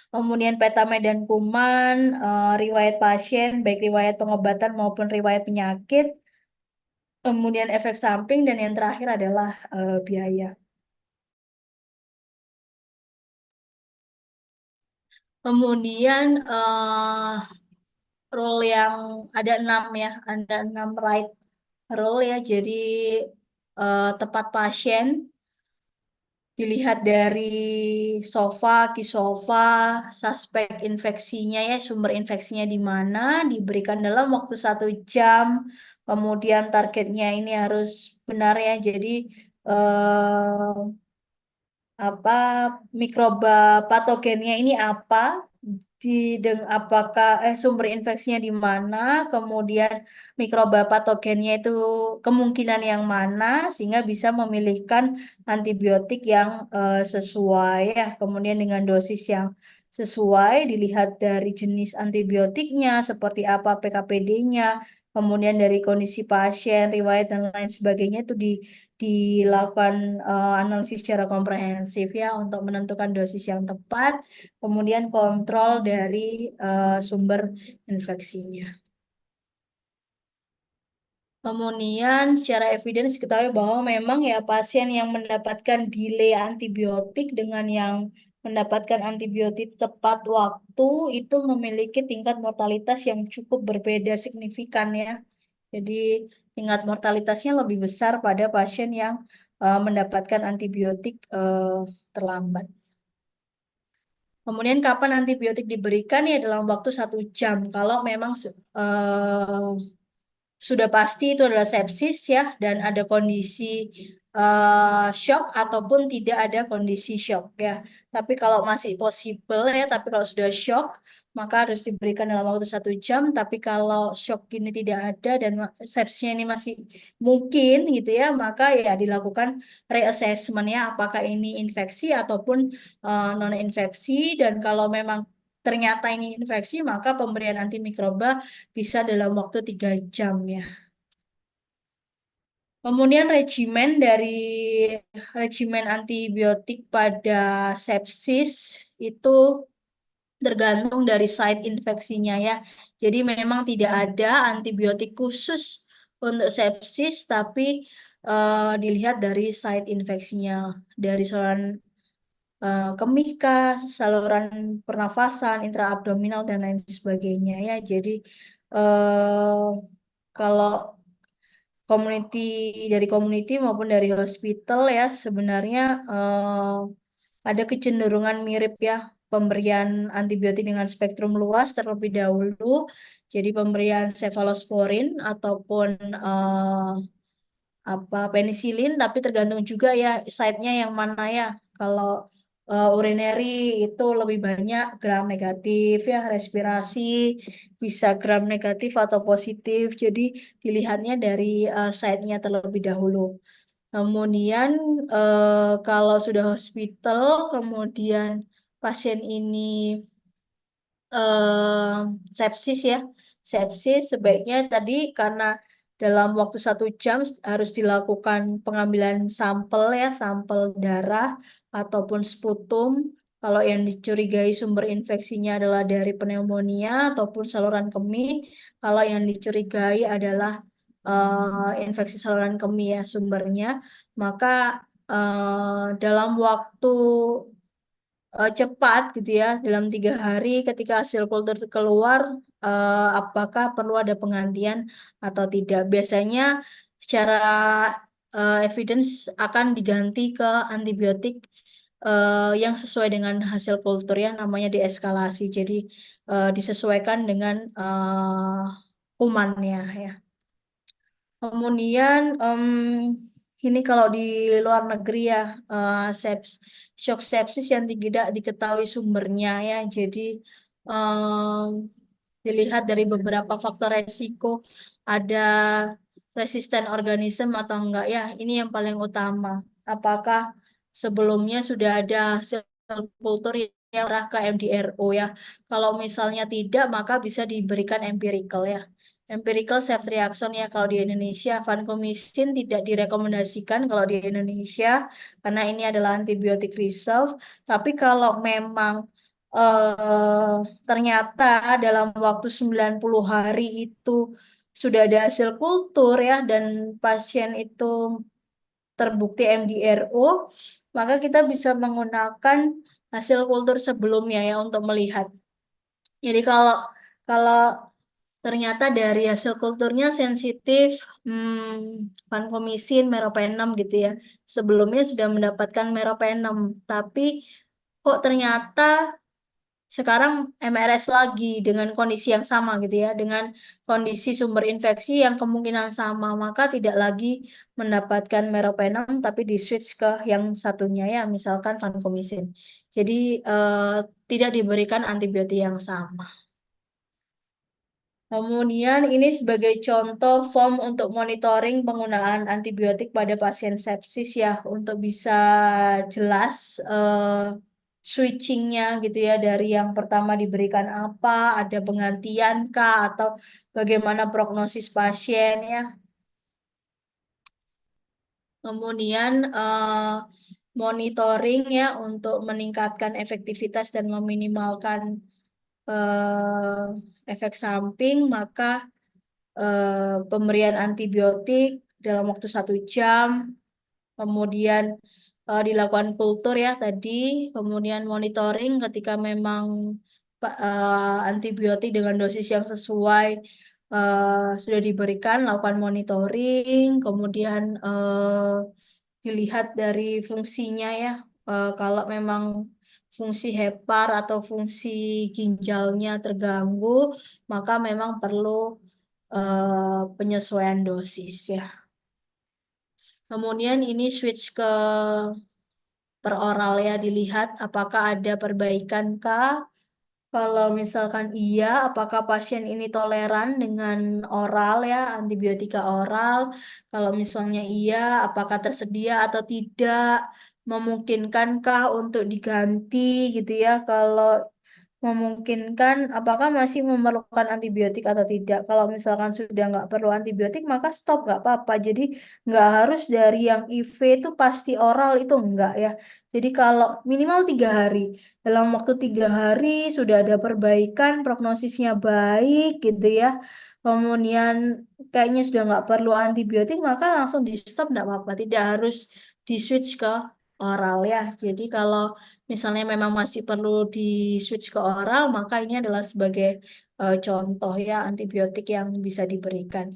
kemudian peta medan kuman, riwayat pasien, baik riwayat pengobatan maupun riwayat penyakit, kemudian efek samping, dan yang terakhir adalah biaya. Kemudian role yang ada 6 ya, ada 6 right role ya. Jadi tepat pasien dilihat dari SOFA, KISOFA, suspek infeksinya ya, sumber infeksinya di mana, diberikan dalam waktu 1 jam, kemudian targetnya ini harus benar ya, jadi apa mikroba patogennya ini apa, apakah sumber infeksinya di mana, kemudian mikroba patogennya itu kemungkinan yang mana, sehingga bisa memilihkan antibiotik yang sesuai ya. Kemudian dengan dosis yang sesuai dilihat dari jenis antibiotiknya seperti apa PKPD-nya, kemudian dari kondisi pasien, riwayat dan lain sebagainya itu dilakukan analisis secara komprehensif ya untuk menentukan dosis yang tepat, kemudian kontrol dari sumber infeksinya. Kemudian secara evidence ketahui bahwa memang ya pasien yang mendapatkan delay antibiotik dengan yang mendapatkan antibiotik tepat waktu itu memiliki tingkat mortalitas yang cukup berbeda signifikan ya. Jadi tingkat mortalitasnya lebih besar pada pasien yang mendapatkan antibiotik terlambat. Kemudian kapan antibiotik diberikan ya dalam waktu 1 jam. Kalau memang sudah pasti itu adalah sepsis ya dan ada kondisi shock ataupun tidak ada kondisi shock ya. Tapi kalau masih possible ya, tapi kalau sudah shock maka harus diberikan dalam waktu 1 jam. Tapi kalau shock ini tidak ada dan sepsisnya ini masih mungkin gitu ya, maka ya dilakukan reassessment ya apakah ini infeksi ataupun non infeksi, dan kalau memang ternyata ini infeksi maka pemberian antimikroba bisa dalam waktu 3 jam ya. Kemudian regimen antibiotik pada sepsis itu tergantung dari site infeksinya ya. Jadi memang tidak ada antibiotik khusus untuk sepsis, tapi dilihat dari site infeksinya, dari saluran kemih kah, saluran pernafasan, intraabdominal dan lain sebagainya ya. Jadi eh, kalau community dari community maupun dari hospital ya sebenarnya ada kecenderungan mirip ya pemberian antibiotik dengan spektrum luas terlebih dahulu. Jadi pemberian cefalosporin ataupun apa penisilin, tapi tergantung juga ya site-nya yang mana ya. Kalau urinary itu lebih banyak gram negatif ya, respirasi bisa gram negatif atau positif. Jadi dilihatnya dari site-nya terlebih dahulu. Kemudian kalau sudah hospital, kemudian pasien ini eh, sepsis ya. Sepsis sebaiknya tadi karena dalam waktu 1 jam harus dilakukan pengambilan sampel ya, sampel darah ataupun sputum. Kalau yang dicurigai sumber infeksinya adalah dari pneumonia ataupun saluran kemih, kalau yang dicurigai adalah infeksi saluran kemih ya sumbernya, maka dalam waktu cepat gitu ya dalam 3 hari ketika hasil kultur keluar apakah perlu ada penggantian atau tidak. Biasanya secara evidence akan diganti ke antibiotik yang sesuai dengan hasil kultur ya, namanya deeskalasi, jadi disesuaikan dengan kumannya ya. Kemudian ini kalau di luar negeri ya shock sepsis yang tidak diketahui sumbernya ya. Jadi em, dilihat dari beberapa faktor resiko, ada resisten organisme atau enggak ya. Ini yang paling utama. Apakah sebelumnya sudah ada sel kultur yang arah ke MDRO ya. Kalau misalnya tidak, maka bisa diberikan empirical ya. Empirical self reaction ya kalau di Indonesia, vancomycin tidak direkomendasikan kalau di Indonesia karena ini adalah antibiotik reserve. Tapi kalau memang eh, ternyata dalam waktu 90 hari itu sudah ada hasil kultur ya dan pasien itu terbukti MDRO, maka kita bisa menggunakan hasil kultur sebelumnya ya untuk melihat. Jadi kalau kalau ternyata dari hasil kulturnya sensitif vancomycin, meropenem gitu ya. Sebelumnya sudah mendapatkan meropenem, tapi kok ternyata sekarang MRS lagi dengan kondisi yang sama gitu ya, dengan kondisi sumber infeksi yang kemungkinan sama, maka tidak lagi mendapatkan meropenem tapi di switch ke yang satunya ya, misalkan vancomycin. Jadi tidak diberikan antibiotik yang sama. Kemudian ini sebagai contoh form untuk monitoring penggunaan antibiotik pada pasien sepsis ya, untuk bisa jelas switchingnya gitu ya, dari yang pertama diberikan apa, ada penggantian kah, atau bagaimana prognosis pasien ya. Kemudian monitoring ya untuk meningkatkan efektivitas dan meminimalkan efek samping, maka pemberian antibiotik dalam waktu 1 jam, kemudian dilakukan kultur ya tadi, kemudian monitoring ketika memang antibiotik dengan dosis yang sesuai sudah diberikan, lakukan monitoring, kemudian dilihat dari fungsinya ya. Kalau memang fungsi hepar atau fungsi ginjalnya terganggu, maka memang perlu penyesuaian dosis ya. Kemudian ini switch ke peroral ya, dilihat apakah ada perbaikan kah. Kalau misalkan iya, apakah pasien ini toleran dengan oral ya, antibiotika oral? Kalau misalnya iya, apakah tersedia atau tidak? Memungkinkankah untuk diganti gitu ya? Kalau memungkinkan, apakah masih memerlukan antibiotik atau tidak? Kalau misalkan sudah nggak perlu antibiotik, maka stop, nggak apa-apa. Jadi nggak harus dari yang IV itu pasti oral itu enggak ya. Jadi kalau minimal 3 hari, dalam waktu 3 hari sudah ada perbaikan, prognosisnya baik gitu ya. Kemudian kayaknya sudah nggak perlu antibiotik, maka langsung di stop, nggak apa-apa. Tidak harus di switch ke oral ya. Jadi kalau misalnya memang masih perlu di switch ke oral, maka ini adalah sebagai contoh ya antibiotik yang bisa diberikan.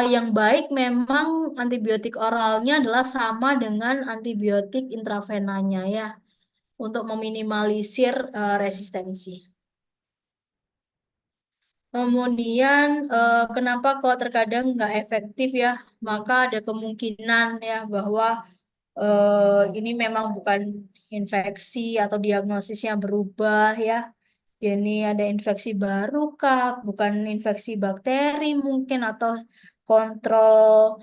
Yang baik memang antibiotik oralnya adalah sama dengan antibiotik intravenanya ya, untuk meminimalisir resistensi. Kemudian kenapa kok terkadang nggak efektif ya? Maka ada kemungkinan ya bahwa ini memang bukan infeksi atau diagnosisnya berubah ya. Ini ada infeksi baru kah? Bukan infeksi bakteri mungkin, atau kontrol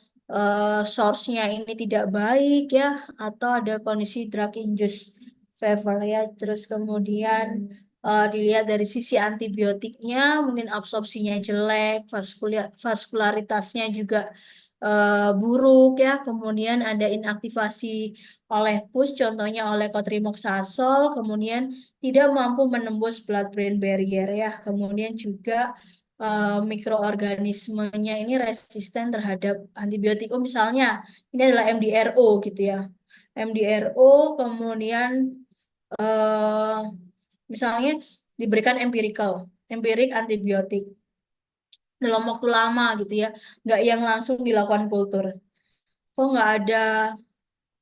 source-nya ini tidak baik ya, atau ada kondisi drug induced fever ya. Terus kemudian dilihat dari sisi antibiotiknya, mungkin absorpsinya jelek, vaskularitasnya juga buruk ya. Kemudian ada inaktivasi oleh pus, contohnya oleh cotrimoxazole, kemudian tidak mampu menembus blood-brain barrier ya. Kemudian juga mikroorganismenya ini resisten terhadap antibiotik. Oh, misalnya ini adalah MDRO gitu ya. MDRO kemudian eh, misalnya diberikan empirik antibiotik dalam waktu lama gitu ya, nggak yang langsung dilakukan kultur. Oh, nggak ada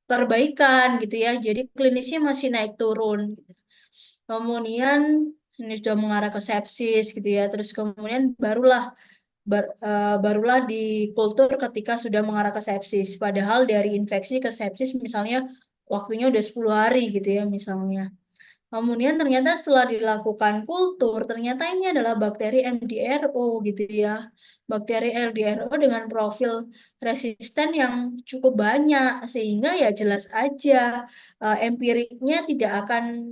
perbaikan gitu ya, jadi klinisnya masih naik turun gitu. Kemudian ini sudah mengarah ke sepsis gitu ya, terus kemudian barulah dikultur ketika sudah mengarah ke sepsis, padahal dari infeksi ke sepsis misalnya waktunya udah 10 hari gitu ya misalnya. Kemudian ternyata setelah dilakukan kultur, ternyata ini adalah bakteri MDRO gitu ya. Bakteri MDRO dengan profil resisten yang cukup banyak, sehingga ya jelas aja empiriknya tidak akan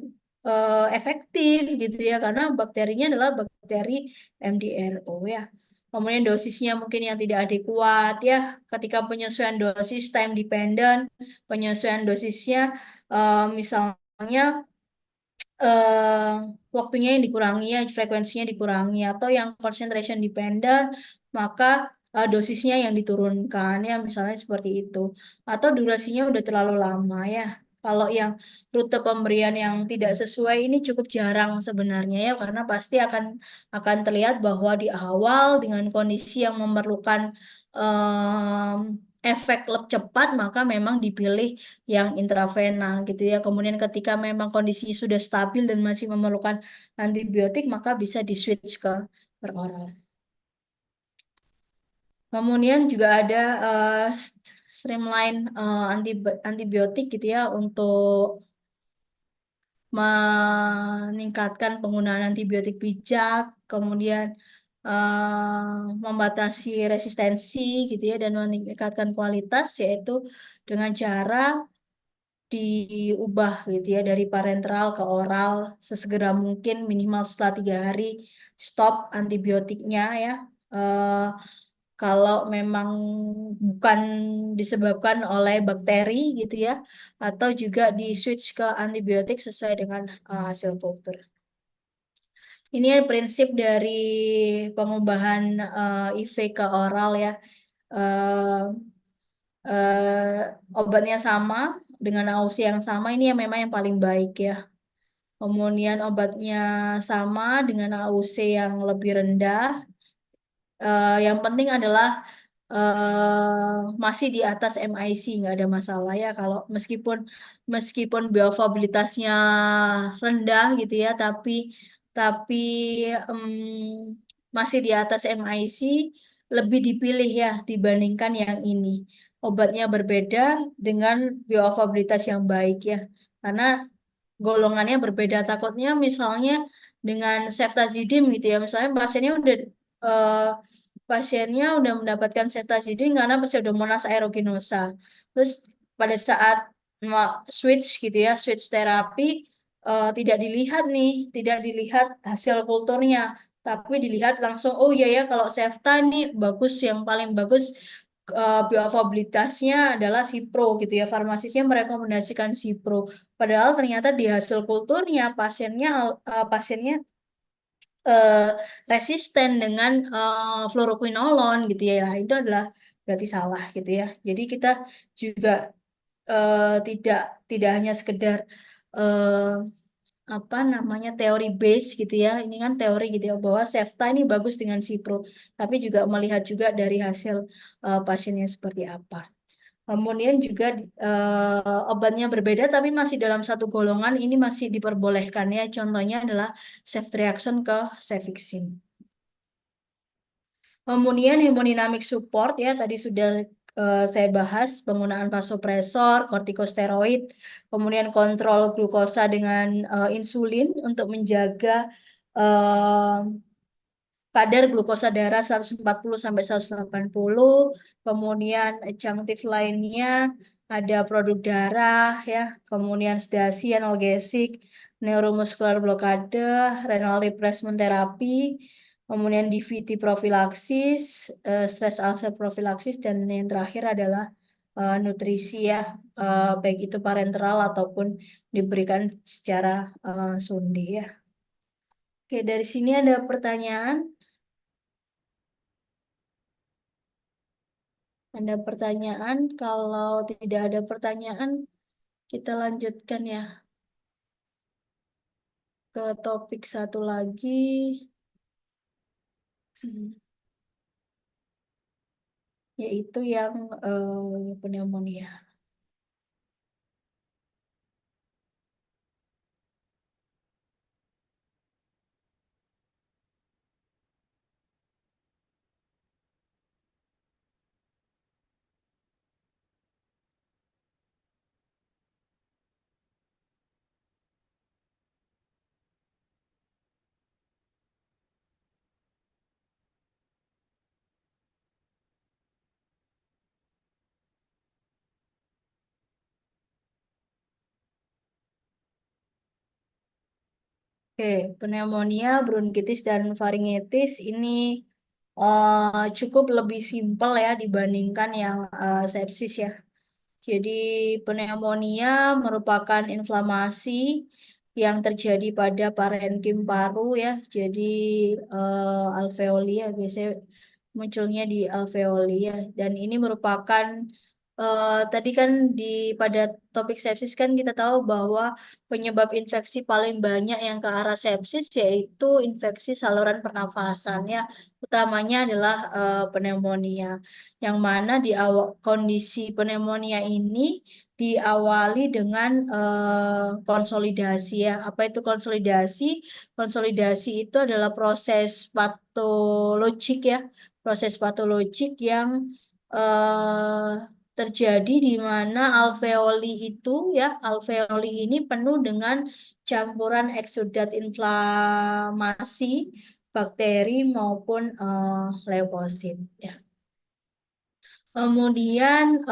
efektif gitu ya, karena bakterinya adalah bakteri MDRO ya. Kemudian dosisnya mungkin yang tidak adekuat ya, ketika penyesuaian dosis time dependent, penyesuaian dosisnya misalnya eh waktunya yang dikurangi ya, frekuensinya dikurangi, atau yang concentration dependent, maka dosisnya yang diturunkan ya, misalnya seperti itu. Atau durasinya udah terlalu lama ya. Kalau yang rute pemberian yang tidak sesuai ini cukup jarang sebenarnya ya, karena pasti akan terlihat bahwa di awal dengan kondisi yang memerlukan efek lebih cepat, maka memang dipilih yang intravena gitu ya. Kemudian ketika memang kondisi sudah stabil dan masih memerlukan antibiotik, maka bisa di-switch ke peroral. Kemudian juga ada streamline antibiotik gitu ya untuk meningkatkan penggunaan antibiotik bijak, kemudian membatasi resistensi gitu ya dan meningkatkan kualitas, yaitu dengan cara diubah gitu ya dari parenteral ke oral sesegera mungkin, minimal setelah 3 hari stop antibiotiknya ya. Eh, Kalau memang bukan disebabkan oleh bakteri gitu ya, atau juga di switch ke antibiotik sesuai dengan hasil kultur. Ini prinsip dari pengubahan IV ke oral ya. Eh, Obatnya sama dengan AUC yang sama, ini yang memang yang paling baik ya. Kemudian obatnya sama dengan AUC yang lebih rendah. Yang penting adalah masih di atas MIC, nggak ada masalah ya. Kalau meskipun bioavailabilitasnya rendah gitu ya, tapi masih di atas MIC, lebih dipilih ya dibandingkan yang ini. Obatnya berbeda dengan bioavailabilitas yang baik ya, karena golongannya berbeda. Takutnya misalnya dengan ceftazidime gitu ya, misalnya eh, pasiennya udah mendapatkan ceftazidime karena Pseudomonas aeruginosa. Terus pada saat switch gitu ya, switch terapi, tidak dilihat hasil kulturnya, tapi dilihat langsung, oh iya ya, kalau Cefta nih bagus, yang paling bagus bioavailabilitasnya adalah Cipro gitu ya. Farmasisnya merekomendasikan Cipro. Padahal ternyata di hasil kulturnya pasiennya eh, resisten dengan fluoroquinolone gitu ya. Itu adalah berarti salah gitu ya. Jadi kita juga tidak tidak hanya sekedar eh, apa namanya teori base gitu ya. Ini kan teori gitu ya bahwa Cefta ini bagus dengan Cipro, tapi juga melihat juga dari hasil pasiennya seperti apa. Kemudian juga obatnya berbeda tapi masih dalam satu golongan, ini masih diperbolehkan ya. Contohnya adalah ceftriaxone ke cefixime. Kemudian hemodynamic support ya, tadi sudah saya bahas penggunaan vasopresor, kortikosteroid, kemudian kontrol glukosa dengan insulin untuk menjaga eh, kadar glukosa darah 140 sampai 180. Kemudian adjunktif lainnya ada produk darah ya, kemudian sedasi, analgesik, neuromuskular blokade, renal replacement therapy, kemudian DVT profilaksis, stress ulcer profilaksis, dan yang terakhir adalah nutrisi ya, baik itu parenteral ataupun diberikan secara sundi ya. Oke, dari sini ada pertanyaan. Ada pertanyaan? Kalau tidak ada pertanyaan, kita lanjutkan ya ke topik satu lagi, hmm, yaitu yang pneumonia. Oke, pneumonia, bronkitis, dan faringitis ini cukup lebih simpel ya dibandingkan yang sepsis ya. Jadi pneumonia merupakan inflamasi yang terjadi pada parenkim paru ya. Jadi alveoli ya biasanya munculnya di alveoli ya. Dan ini merupakan tadi kan di pada topik sepsis kan kita tahu bahwa penyebab infeksi paling banyak yang ke arah sepsis yaitu infeksi saluran pernafasan ya. Utamanya adalah pneumonia yang mana di awal kondisi pneumonia ini diawali dengan konsolidasi ya. Apa itu konsolidasi? Konsolidasi itu adalah proses patologik ya, proses patologik yang eh, terjadi di mana alveoli itu ya, alveoli ini penuh dengan campuran eksudat inflamasi, bakteri maupun leukosit ya. Kemudian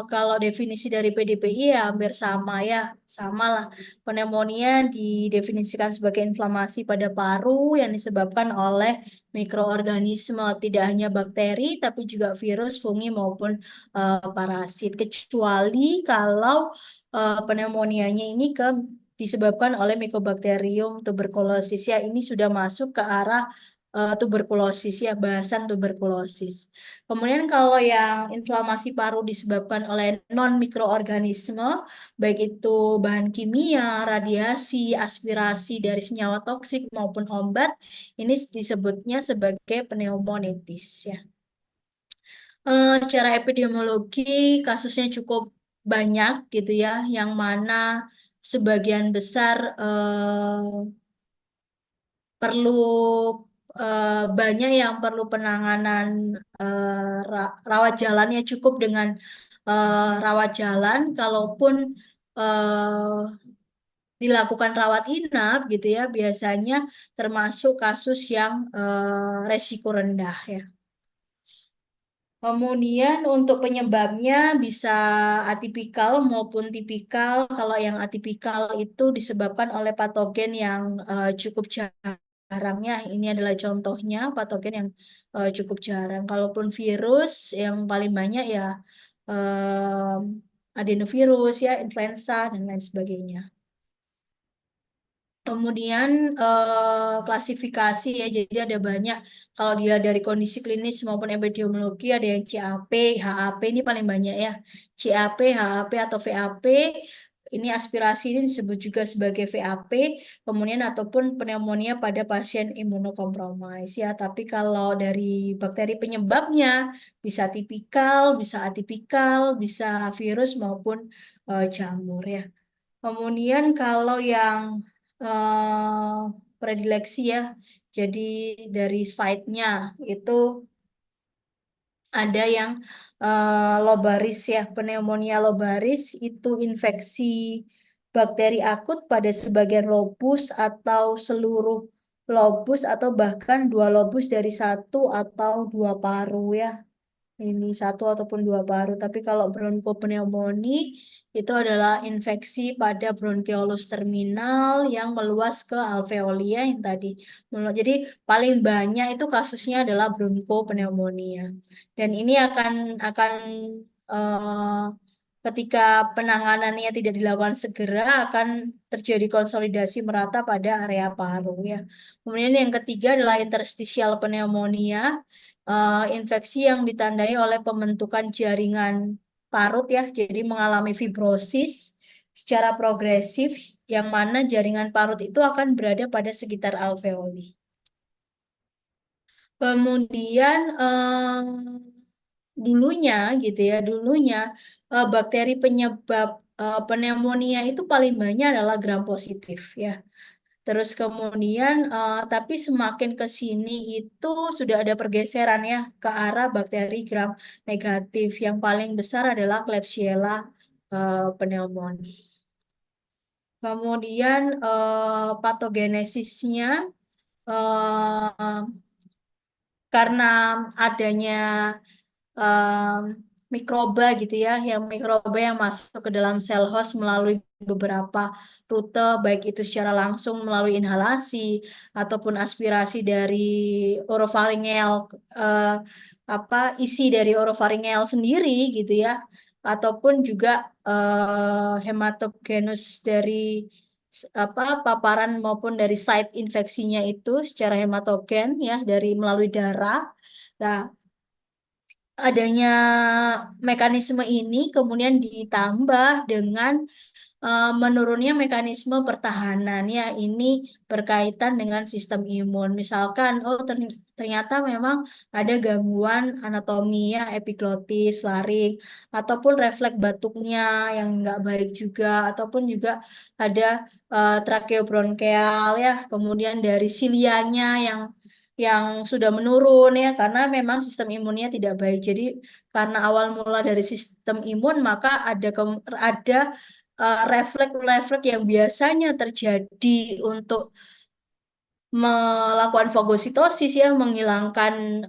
kalau definisi dari PDPI ya hampir sama ya, sama lah. Pneumonia didefinisikan sebagai inflamasi pada paru yang disebabkan oleh mikroorganisme, tidak hanya bakteri tapi juga virus, fungi maupun parasit. Kecuali kalau pneumonianya ini disebabkan oleh Mycobacterium tuberculosis ya, ini sudah masuk ke arah tuberkulosis ya, bahasan tuberkulosis. Kemudian kalau yang inflamasi paru disebabkan oleh non-mikroorganisme, baik itu bahan kimia, radiasi, aspirasi dari senyawa toksik maupun obat, ini disebutnya sebagai pneumonitis ya. Secara epidemiologi kasusnya cukup banyak gitu ya, yang mana sebagian besar perlu banyak yang perlu penanganan rawat jalannya cukup dengan rawat jalan, kalaupun eh, dilakukan rawat inap gitu ya, biasanya termasuk kasus yang resiko rendah ya. Kemudian untuk penyebabnya bisa atipikal maupun tipikal. Kalau yang atipikal itu disebabkan oleh patogen yang cukup jarang ya. Ini adalah contohnya patogen yang cukup jarang. Kalaupun virus yang paling banyak ya adenovirus ya, influenza dan lain sebagainya. Kemudian klasifikasi ya, jadi ada banyak. Kalau dia dari kondisi klinis maupun epidemiologi ada yang CAP, HAP ini paling banyak ya. CAP, HAP atau VAP ini aspirasi ini disebut juga sebagai VAP. Kemudian ataupun pneumonia pada pasien imunokompromis ya. Tapi kalau dari bakteri penyebabnya bisa tipikal, bisa atipikal, bisa virus maupun jamur ya. Kemudian kalau yang predileksi ya, jadi dari site-nya itu ada yang lobaris ya, pneumonia lobaris itu infeksi bakteri akut pada sebagian lobus atau seluruh lobus atau bahkan dua lobus dari satu atau dua paru ya. Ini satu ataupun dua paru. Tapi kalau bronkopneumoni itu adalah infeksi pada bronkiolus terminal yang meluas ke alveolia yang tadi. Jadi paling banyak itu kasusnya adalah bronkopneumonia. Dan ini akan eh, ketika penanganannya tidak dilakukan segera akan terjadi konsolidasi merata pada area paru ya. Kemudian yang ketiga adalah interstitial pneumonia, infeksi yang ditandai oleh pembentukan jaringan parut ya, jadi mengalami fibrosis secara progresif yang mana jaringan parut itu akan berada pada sekitar alveoli. Kemudian dulunya gitu ya, dulunya bakteri penyebab pneumonia itu paling banyak adalah gram positif ya. Terus kemudian, tapi semakin ke sini itu sudah ada pergeseran ya ke arah bakteri gram negatif. Yang paling besar adalah Klebsiella pneumoniae. Kemudian patogenesisnya eh, karena adanya mikroba gitu ya, yang mikroba yang masuk ke dalam sel host melalui beberapa rute, baik itu secara langsung melalui inhalasi ataupun aspirasi dari orofaringel, eh, isi dari orofaringel sendiri gitu ya, ataupun juga hematogenus dari paparan maupun dari site infeksinya itu secara hematogen ya dari melalui darah. Nah, adanya mekanisme ini kemudian ditambah dengan menurunnya mekanisme pertahanan ya, ini berkaitan dengan sistem imun. Misalkan oh ternyata memang ada gangguan anatomi ya, epiglotis, laring, ataupun refleks batuknya yang nggak baik juga, ataupun juga ada trakeobronkeal ya, kemudian dari silianya yang sudah menurun ya, karena memang sistem imunnya tidak baik. Jadi karena awal mula dari sistem imun, maka ada refleks-refleks yang biasanya terjadi untuk melakukan fagositosis ya, menghilangkan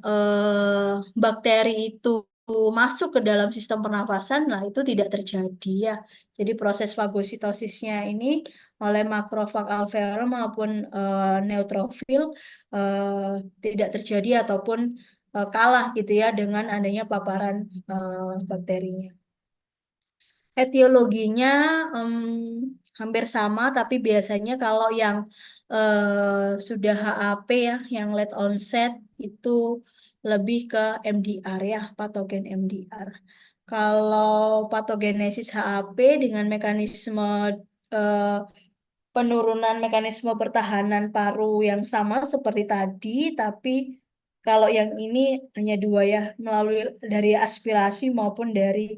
bakteri itu masuk ke dalam sistem pernafasan, nah itu tidak terjadi ya. Jadi proses fagositosisnya ini oleh makrofag alveolar maupun neutrofil tidak terjadi ataupun kalah gitu ya dengan adanya paparan bakterinya. Etiologinya hampir sama, tapi biasanya kalau yang sudah HAP ya, yang late onset itu lebih ke MDR ya, patogen MDR. Kalau patogenesis HAP dengan mekanisme eh, penurunan mekanisme pertahanan paru yang sama seperti tadi, tapi kalau yang ini hanya dua ya, melalui dari aspirasi maupun dari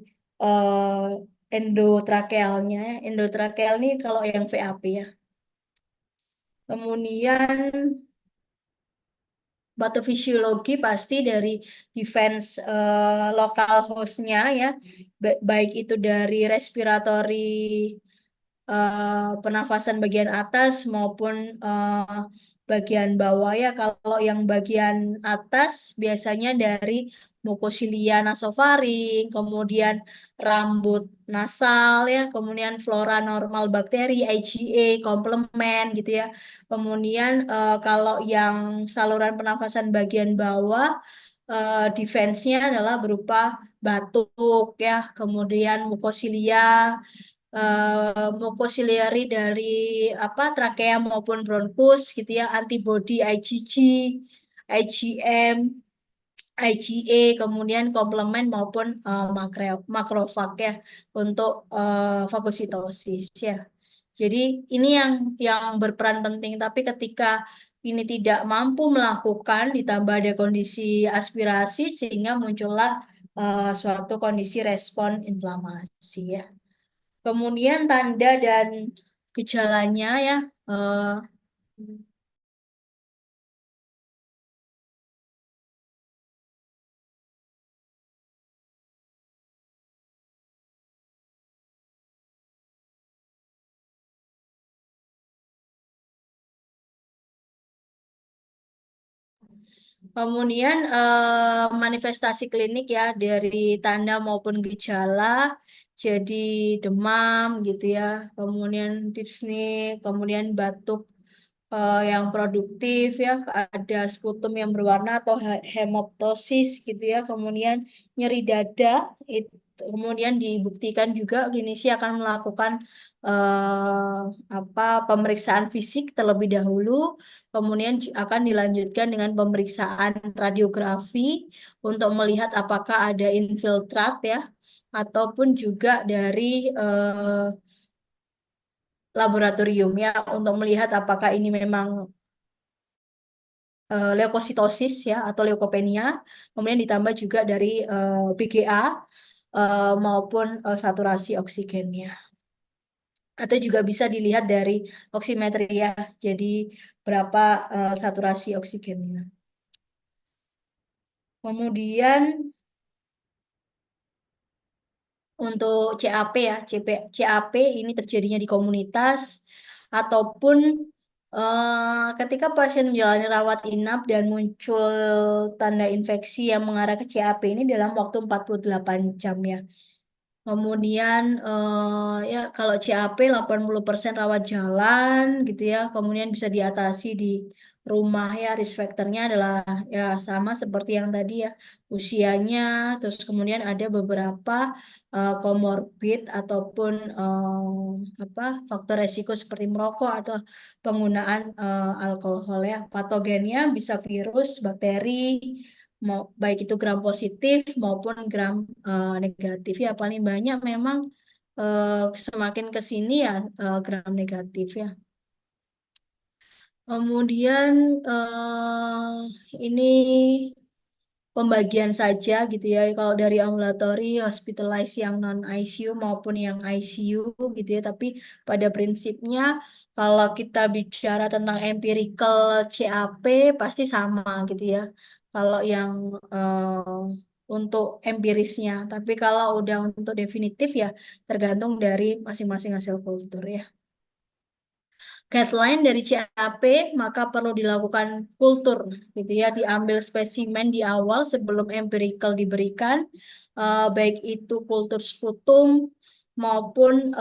endotrakealnya. Endotrakeal ini kalau yang VAP ya. Kemudian patofisiologi pasti dari defense lokal hostnya ya, baik itu dari respiratory pernafasan bagian atas maupun bagian bawah ya. Kalau yang bagian atas biasanya dari mukosilia nasofaring, kemudian rambut nasal ya, kemudian flora normal bakteri, IgA, komplement gitu ya. Kemudian kalau yang saluran pernafasan bagian bawah defense-nya adalah berupa batuk ya, kemudian mukosilia, mucociliary dari trakea maupun bronkus gitu ya, antibodi IgG, IgM, IgA, kemudian komplement maupun makrofag ya untuk fagositosis ya. Jadi ini yang berperan penting. Tapi ketika ini tidak mampu melakukan, ditambah ada kondisi aspirasi sehingga muncullah suatu kondisi respon inflamasi ya. Kemudian tanda dan gejalanya ya, eh, kemudian manifestasi klinik ya dari tanda maupun gejala, jadi demam gitu ya, kemudian dyspnea, kemudian batuk yang produktif ya, ada sputum yang berwarna atau hemoptosis gitu ya, kemudian nyeri dada, itu, kemudian dibuktikan juga klinisi akan melakukan eh, pemeriksaan fisik terlebih dahulu, kemudian akan dilanjutkan dengan pemeriksaan radiografi untuk melihat apakah ada infiltrat ya, ataupun juga dari laboratorium ya untuk melihat apakah ini memang leukositosis ya atau leukopenia, kemudian ditambah juga dari BGA maupun saturasi oksigennya. Atau juga bisa dilihat dari oximetri ya, jadi berapa saturasi oksigennya. Kemudian untuk CAP ya, CAP ini terjadinya di komunitas ataupun Ketika pasien menjalani rawat inap dan muncul tanda infeksi yang mengarah ke CAP ini dalam waktu 48 jam ya. Kemudian ya kalau CAP 80% rawat jalan gitu ya. Kemudian bisa diatasi di rumah ya. Risk factor-nya adalah ya sama seperti yang tadi ya. Usianya, terus kemudian ada beberapa komorbid ataupun apa faktor resiko seperti merokok atau penggunaan alkohol ya. Patogennya bisa virus, bakteri, mau baik itu gram positif maupun gram negatif ya paling banyak memang semakin ke sini ya gram negatif ya. Kemudian ini pembagian saja gitu ya. Kalau dari ambulatory, hospitalized yang non ICU maupun yang ICU gitu ya. Tapi pada prinsipnya kalau kita bicara tentang empirical CAP pasti sama gitu ya. Kalau yang untuk empirisnya, tapi kalau udah untuk definitif ya tergantung dari masing-masing hasil kultur ya. Guideline dari CAP maka perlu dilakukan kultur gitu ya, diambil spesimen di awal sebelum empirical diberikan, baik itu kultur sputum maupun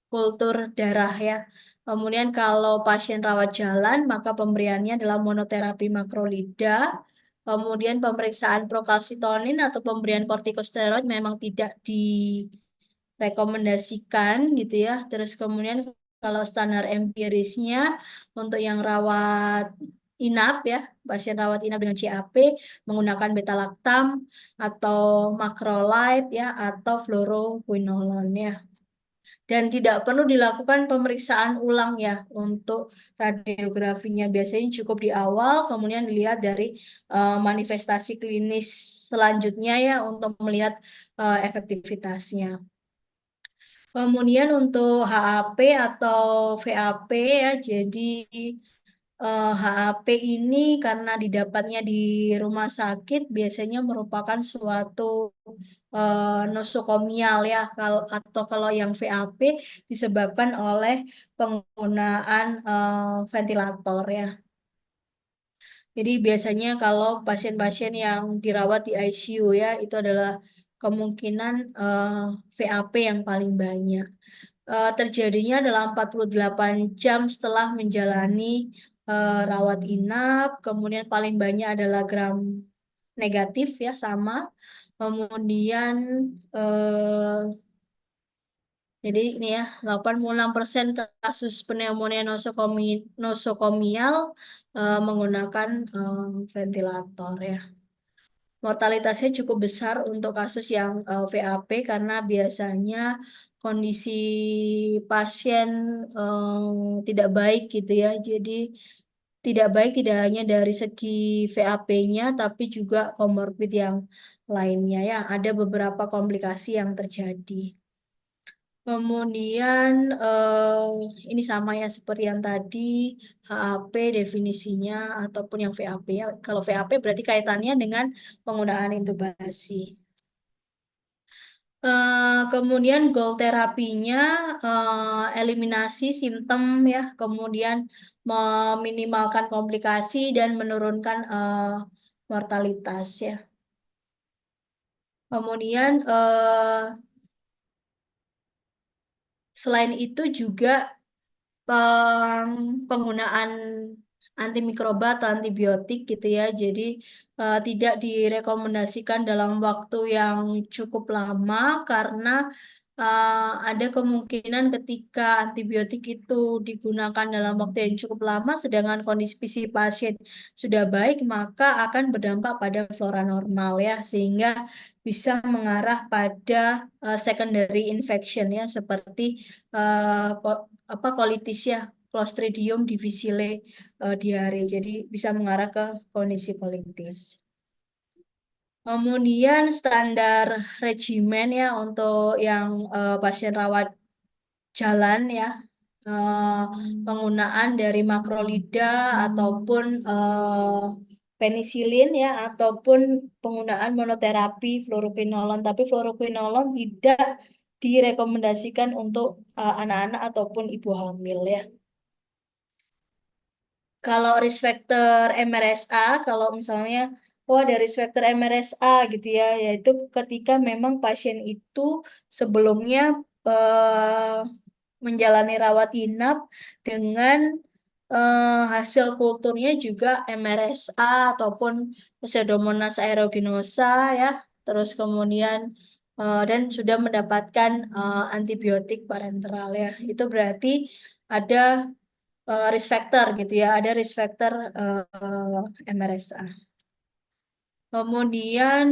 kultur darah ya. Kemudian kalau pasien rawat jalan maka pemberiannya adalah monoterapi makrolida. Kemudian pemeriksaan prokalsitonin atau pemberian kortikosteroid memang tidak direkomendasikan gitu ya. Terus kemudian kalau standar empirisnya untuk yang rawat inap ya, pasien rawat inap dengan CAP menggunakan beta laktam atau macrolide ya atau fluoroquinolone ya. Dan tidak perlu dilakukan pemeriksaan ulang ya untuk radiografinya. Biasanya cukup di awal, kemudian dilihat dari manifestasi klinis selanjutnya ya untuk melihat efektivitasnya. Kemudian untuk HAP atau VAP ya, jadi HAP ini karena didapatnya di rumah sakit biasanya merupakan suatu nosokomial ya, atau kalau yang VAP disebabkan oleh penggunaan ventilator ya. Jadi biasanya kalau pasien-pasien yang dirawat di ICU ya, itu adalah kemungkinan VAP yang paling banyak. Terjadinya dalam 48 jam setelah menjalani rawat inap, kemudian paling banyak adalah gram negatif ya sama. Kemudian eh, jadi ini ya 86% kasus pneumonia nosokomial menggunakan ventilator ya. Mortalitasnya cukup besar untuk kasus yang VAP karena biasanya kondisi pasien tidak baik gitu ya. Jadi tidak baik tidak hanya dari segi VAP-nya tapi juga komorbid yang lainnya ya. Ada beberapa komplikasi yang terjadi. Kemudian ini sama ya seperti yang tadi HAP definisinya ataupun yang VAP ya. Kalau VAP berarti kaitannya dengan penggunaan intubasi. Kemudian goal terapinya eliminasi simptom ya, kemudian meminimalkan komplikasi dan menurunkan mortalitas ya. Kemudian selain itu juga penggunaan antimikroba atau antibiotik gitu ya. Jadi tidak direkomendasikan dalam waktu yang cukup lama karena ada kemungkinan ketika antibiotik itu digunakan dalam waktu yang cukup lama, sedangkan kondisi si pasien sudah baik, maka akan berdampak pada flora normal ya, sehingga bisa mengarah pada secondary infection ya, seperti apa colitis ya, Clostridium difficile diare. Jadi bisa mengarah ke kondisi colitis. Kemudian standar regimen ya untuk yang pasien rawat jalan ya, penggunaan dari makrolida ataupun penisilin ya ataupun penggunaan monoterapi fluoroquinolone, tapi fluoroquinolone tidak direkomendasikan untuk anak-anak ataupun ibu hamil ya. Kalau risk factor MRSA, kalau misalnya oh ada risk factor MRSA gitu ya, yaitu ketika memang pasien itu sebelumnya eh, menjalani rawat inap dengan hasil kulturnya juga MRSA ataupun Pseudomonas aeruginosa ya, terus kemudian dan sudah mendapatkan antibiotik parenteral ya, itu berarti ada risk factor gitu ya, ada risk factor MRSA. Kemudian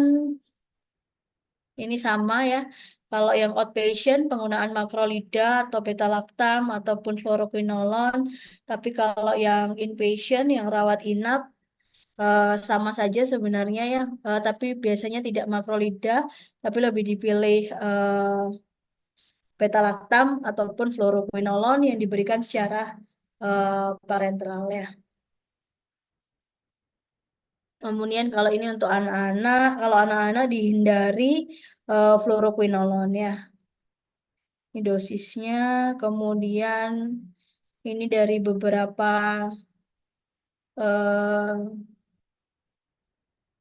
ini sama ya, kalau yang outpatient penggunaan makrolida atau beta-lactam ataupun fluoroquinolone, tapi kalau yang inpatient yang rawat inap sama saja sebenarnya ya, tapi biasanya tidak makrolida, tapi lebih dipilih beta-lactam ataupun fluoroquinolone yang diberikan secara parenteral ya. Kemudian kalau ini untuk anak-anak, kalau anak-anak dihindari fluoroquinolone ya. Ini dosisnya, kemudian ini dari beberapa eh,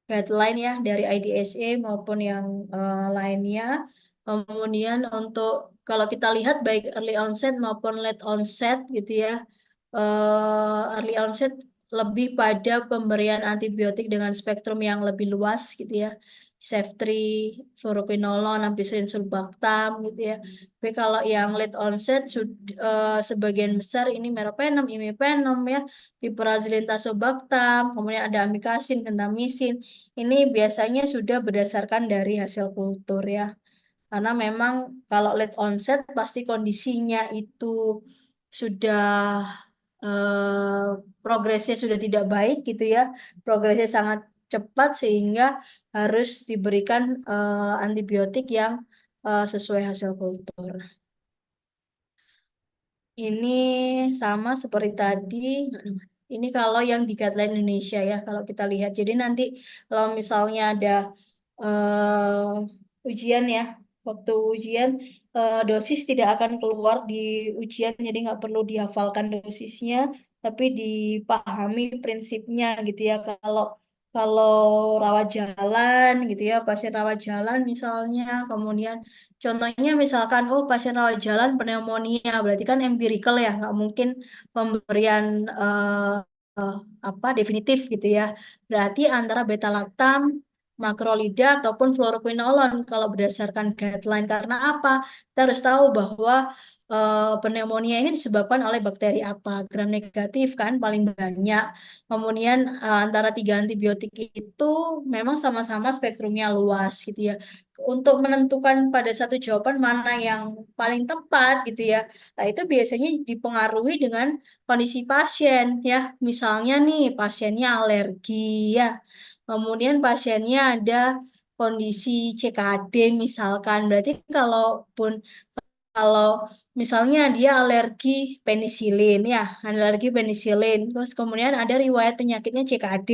guideline ya dari IDSA maupun yang lainnya. Kemudian untuk kalau kita lihat baik early onset maupun late onset gitu ya, early onset lebih pada pemberian antibiotik dengan spektrum yang lebih luas gitu ya. Ceftriaxone, fluoroquinolone, ampicillin sulbactam gitu ya. Tapi kalau yang late onset sebagian besar ini meropenem, imipenem ya, piperazolin tazobactam, kemudian ada amikacin, gentamicin. Ini biasanya sudah berdasarkan dari hasil kultur ya. Karena memang kalau late onset pasti kondisinya itu sudah progresnya sudah tidak baik gitu ya. Progresnya sangat cepat sehingga harus diberikan antibiotik yang sesuai hasil kultur. Ini sama seperti tadi. Ini kalau yang di guideline Indonesia ya, kalau kita lihat. Jadi nanti kalau misalnya ada ujian ya, waktu ujian dosis tidak akan keluar di ujian, jadi nggak perlu dihafalkan dosisnya, tapi dipahami prinsipnya gitu ya. Kalau kalau rawat jalan gitu ya, pasien rawat jalan misalnya, kemudian contohnya misalkan, oh pasien rawat jalan pneumonia, berarti kan empirical ya, nggak mungkin pemberian apa definitif gitu ya. Berarti antara beta lactam, makrolida ataupun fluoroquinolone kalau berdasarkan guideline. Karena apa? Kita harus tahu bahwa pneumonia ini disebabkan oleh bakteri apa? Gram negatif kan paling banyak. Kemudian antara tiga antibiotik itu memang sama-sama spektrumnya luas gitu ya. Untuk menentukan pada satu jawaban mana yang paling tepat gitu ya. Nah, itu biasanya dipengaruhi dengan kondisi pasien ya. Misalnya nih pasiennya alergi ya. Kemudian pasiennya ada kondisi CKD misalkan. Berarti kalaupun kalau misalnya dia alergi penisilin ya, alergi penisilin, terus kemudian ada riwayat penyakitnya CKD.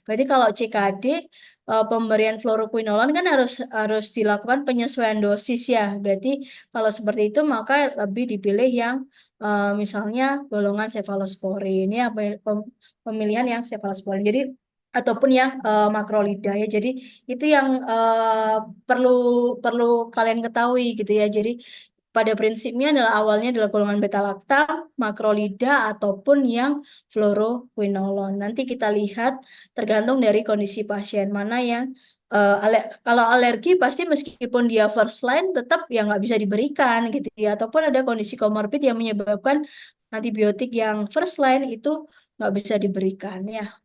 Berarti kalau CKD pemberian fluoroquinolone kan harus harus dilakukan penyesuaian dosis ya. Berarti kalau seperti itu maka lebih dipilih yang misalnya golongan cefalosporin ya, pemilihan yang cefalosporin. Jadi ataupun yang makrolida ya. Jadi itu yang perlu perlu kalian ketahui gitu ya. Jadi pada prinsipnya adalah awalnya adalah golongan beta lactam, makrolida ataupun yang fluoroquinolone. Nanti kita lihat tergantung dari kondisi pasien mana yang kalau alergi pasti meskipun dia first line tetap ya nggak bisa diberikan gitu ya. Ataupun ada kondisi komorbid yang menyebabkan antibiotik yang first line itu nggak bisa diberikan ya.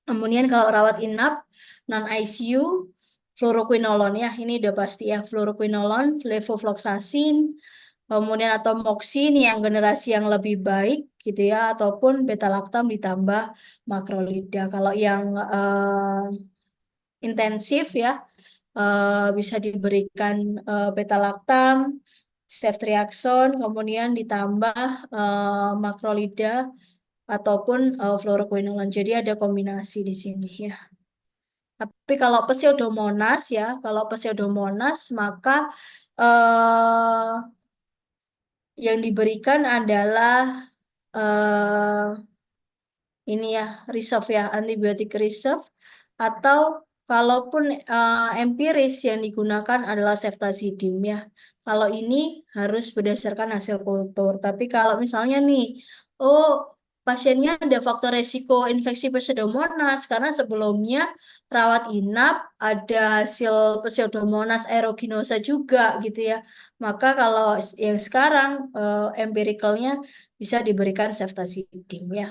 Kemudian kalau rawat inap non ICU fluoroquinolone ya, ini udah pasti ya fluoroquinolone, levofloxacin, kemudian atau moxin yang generasi yang lebih baik gitu ya, ataupun beta lactam ditambah makrolida. Kalau yang intensif ya bisa diberikan beta lactam, ceftriaxone, kemudian ditambah makrolida ataupun fluoroquinolone. Jadi ada kombinasi di sini ya. Tapi kalau pseudomonas ya, kalau pseudomonas maka eh, yang diberikan adalah eh, ini ya reserve ya, antibiotik reserve, atau kalaupun empiris yang digunakan adalah ceftazidime ya. Kalau ini harus berdasarkan hasil kultur. Tapi kalau misalnya nih, oh pasiennya ada faktor resiko infeksi Pseudomonas karena sebelumnya rawat inap ada hasil Pseudomonas aeruginosa juga gitu ya. Maka kalau yang sekarang empiricalnya bisa diberikan ceftazidime ya.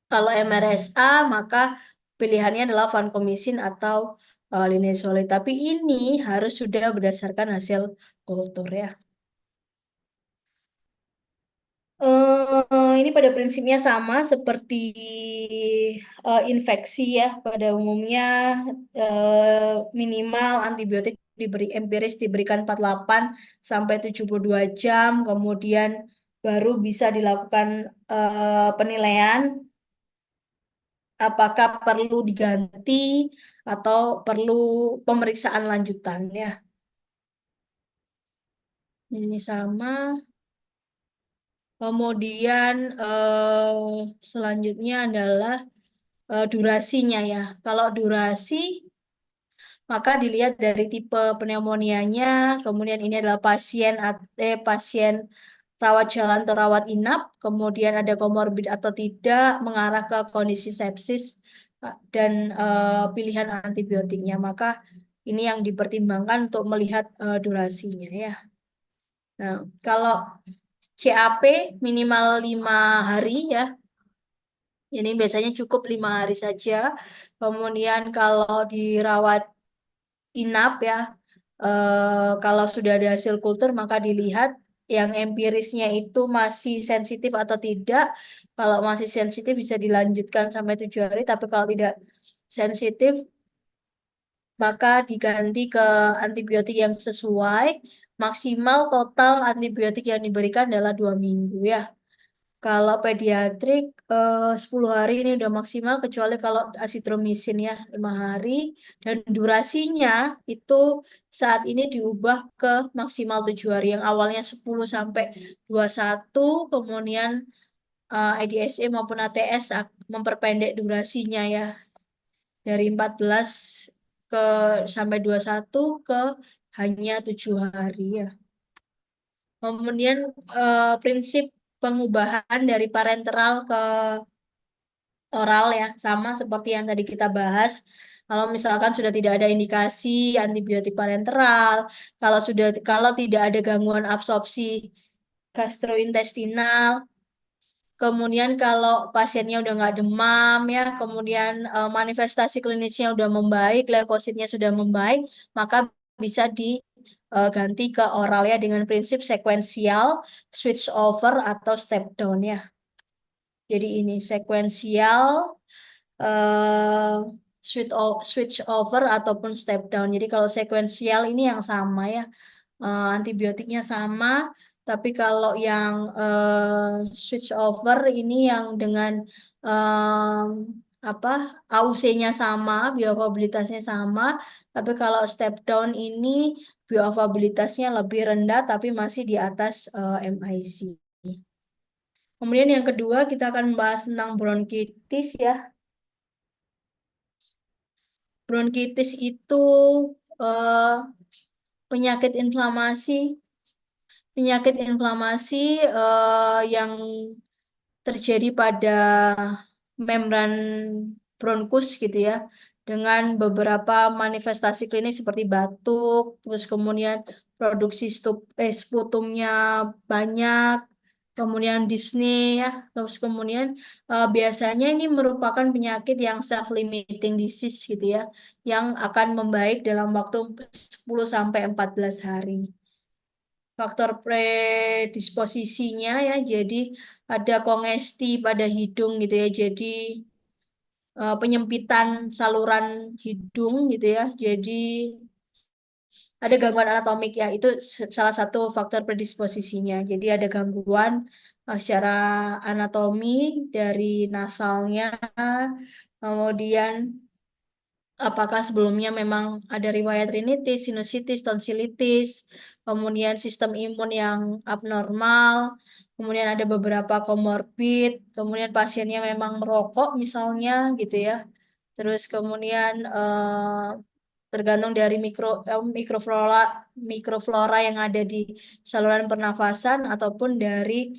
Kalau MRSA, maka pilihannya adalah vancomycin atau linezolid. Tapi ini harus sudah berdasarkan hasil kultur ya. Ini pada prinsipnya sama seperti infeksi ya. Pada umumnya minimal antibiotik diberi empiris diberikan 48 sampai 72 jam, kemudian baru bisa dilakukan penilaian apakah perlu diganti atau perlu pemeriksaan lanjutan ya. Ini sama. Kemudian selanjutnya adalah durasinya ya. Kalau durasi maka dilihat dari tipe pneumonianya, kemudian ini adalah pasien rawat jalan atau rawat inap, kemudian ada komorbid atau tidak, mengarah ke kondisi sepsis dan pilihan antibiotiknya. Maka ini yang dipertimbangkan untuk melihat durasinya ya. Nah, kalau CAP minimal 5 hari ya. Ini biasanya cukup 5 hari saja. Kemudian kalau dirawat inap ya, kalau sudah ada hasil kultur maka dilihat yang empirisnya itu masih sensitif atau tidak. Kalau masih sensitif bisa dilanjutkan sampai 7 hari, tapi kalau tidak sensitif maka diganti ke antibiotik yang sesuai. Maksimal total antibiotik yang diberikan adalah 2 minggu ya. Kalau pediatrik 10 hari ini udah maksimal kecuali kalau asitromisin ya 5 hari, dan durasinya itu saat ini diubah ke maksimal 7 hari yang awalnya 10 sampai 21, kemudian EDSE maupun ATS memperpendek durasinya ya dari 14 ke sampai 21 ke hanya 7 hari ya. Kemudian prinsip pengubahan dari parenteral ke oral ya sama seperti yang tadi kita bahas. Kalau misalkan sudah tidak ada indikasi antibiotik parenteral, kalau tidak ada gangguan absorpsi gastrointestinal, kemudian kalau pasiennya udah nggak demam ya, kemudian manifestasi klinisnya udah membaik, leukositnya sudah membaik, maka bisa diganti ke oral ya dengan prinsip sekuensial, switch over atau step down ya. Jadi ini sekuensial, eh, switch over ataupun step down. Jadi kalau sekuensial ini yang sama ya, antibiotiknya sama, tapi kalau yang switch over ini yang dengan apa AUC-nya sama, bioavailabilitasnya sama, tapi kalau step down ini bioavailabilitasnya lebih rendah tapi masih di atas MIC. Kemudian yang kedua kita akan membahas tentang bronkitis ya. Bronkitis itu eh, penyakit inflamasi, yang terjadi pada membran bronkus gitu ya, dengan beberapa manifestasi klinis seperti batuk, terus kemudian produksi sputumnya banyak, kemudian dyspnea ya, terus kemudian biasanya ini merupakan penyakit yang self-limiting disease gitu ya, yang akan membaik dalam waktu 10 sampai 14 hari. Faktor predisposisinya ya, jadi ada kongesti pada hidung gitu ya, jadi penyempitan saluran hidung gitu ya, jadi ada gangguan anatomik ya, itu salah satu faktor predisposisinya. Jadi ada gangguan secara anatomi dari nasalnya, kemudian apakah sebelumnya memang ada riwayat rinitis, sinusitis, tonsilitis, kemudian sistem imun yang abnormal, kemudian ada beberapa komorbid, kemudian pasiennya memang merokok misalnya gitu ya. Terus kemudian tergantung dari mikroflora mikroflora yang ada di saluran pernafasan ataupun dari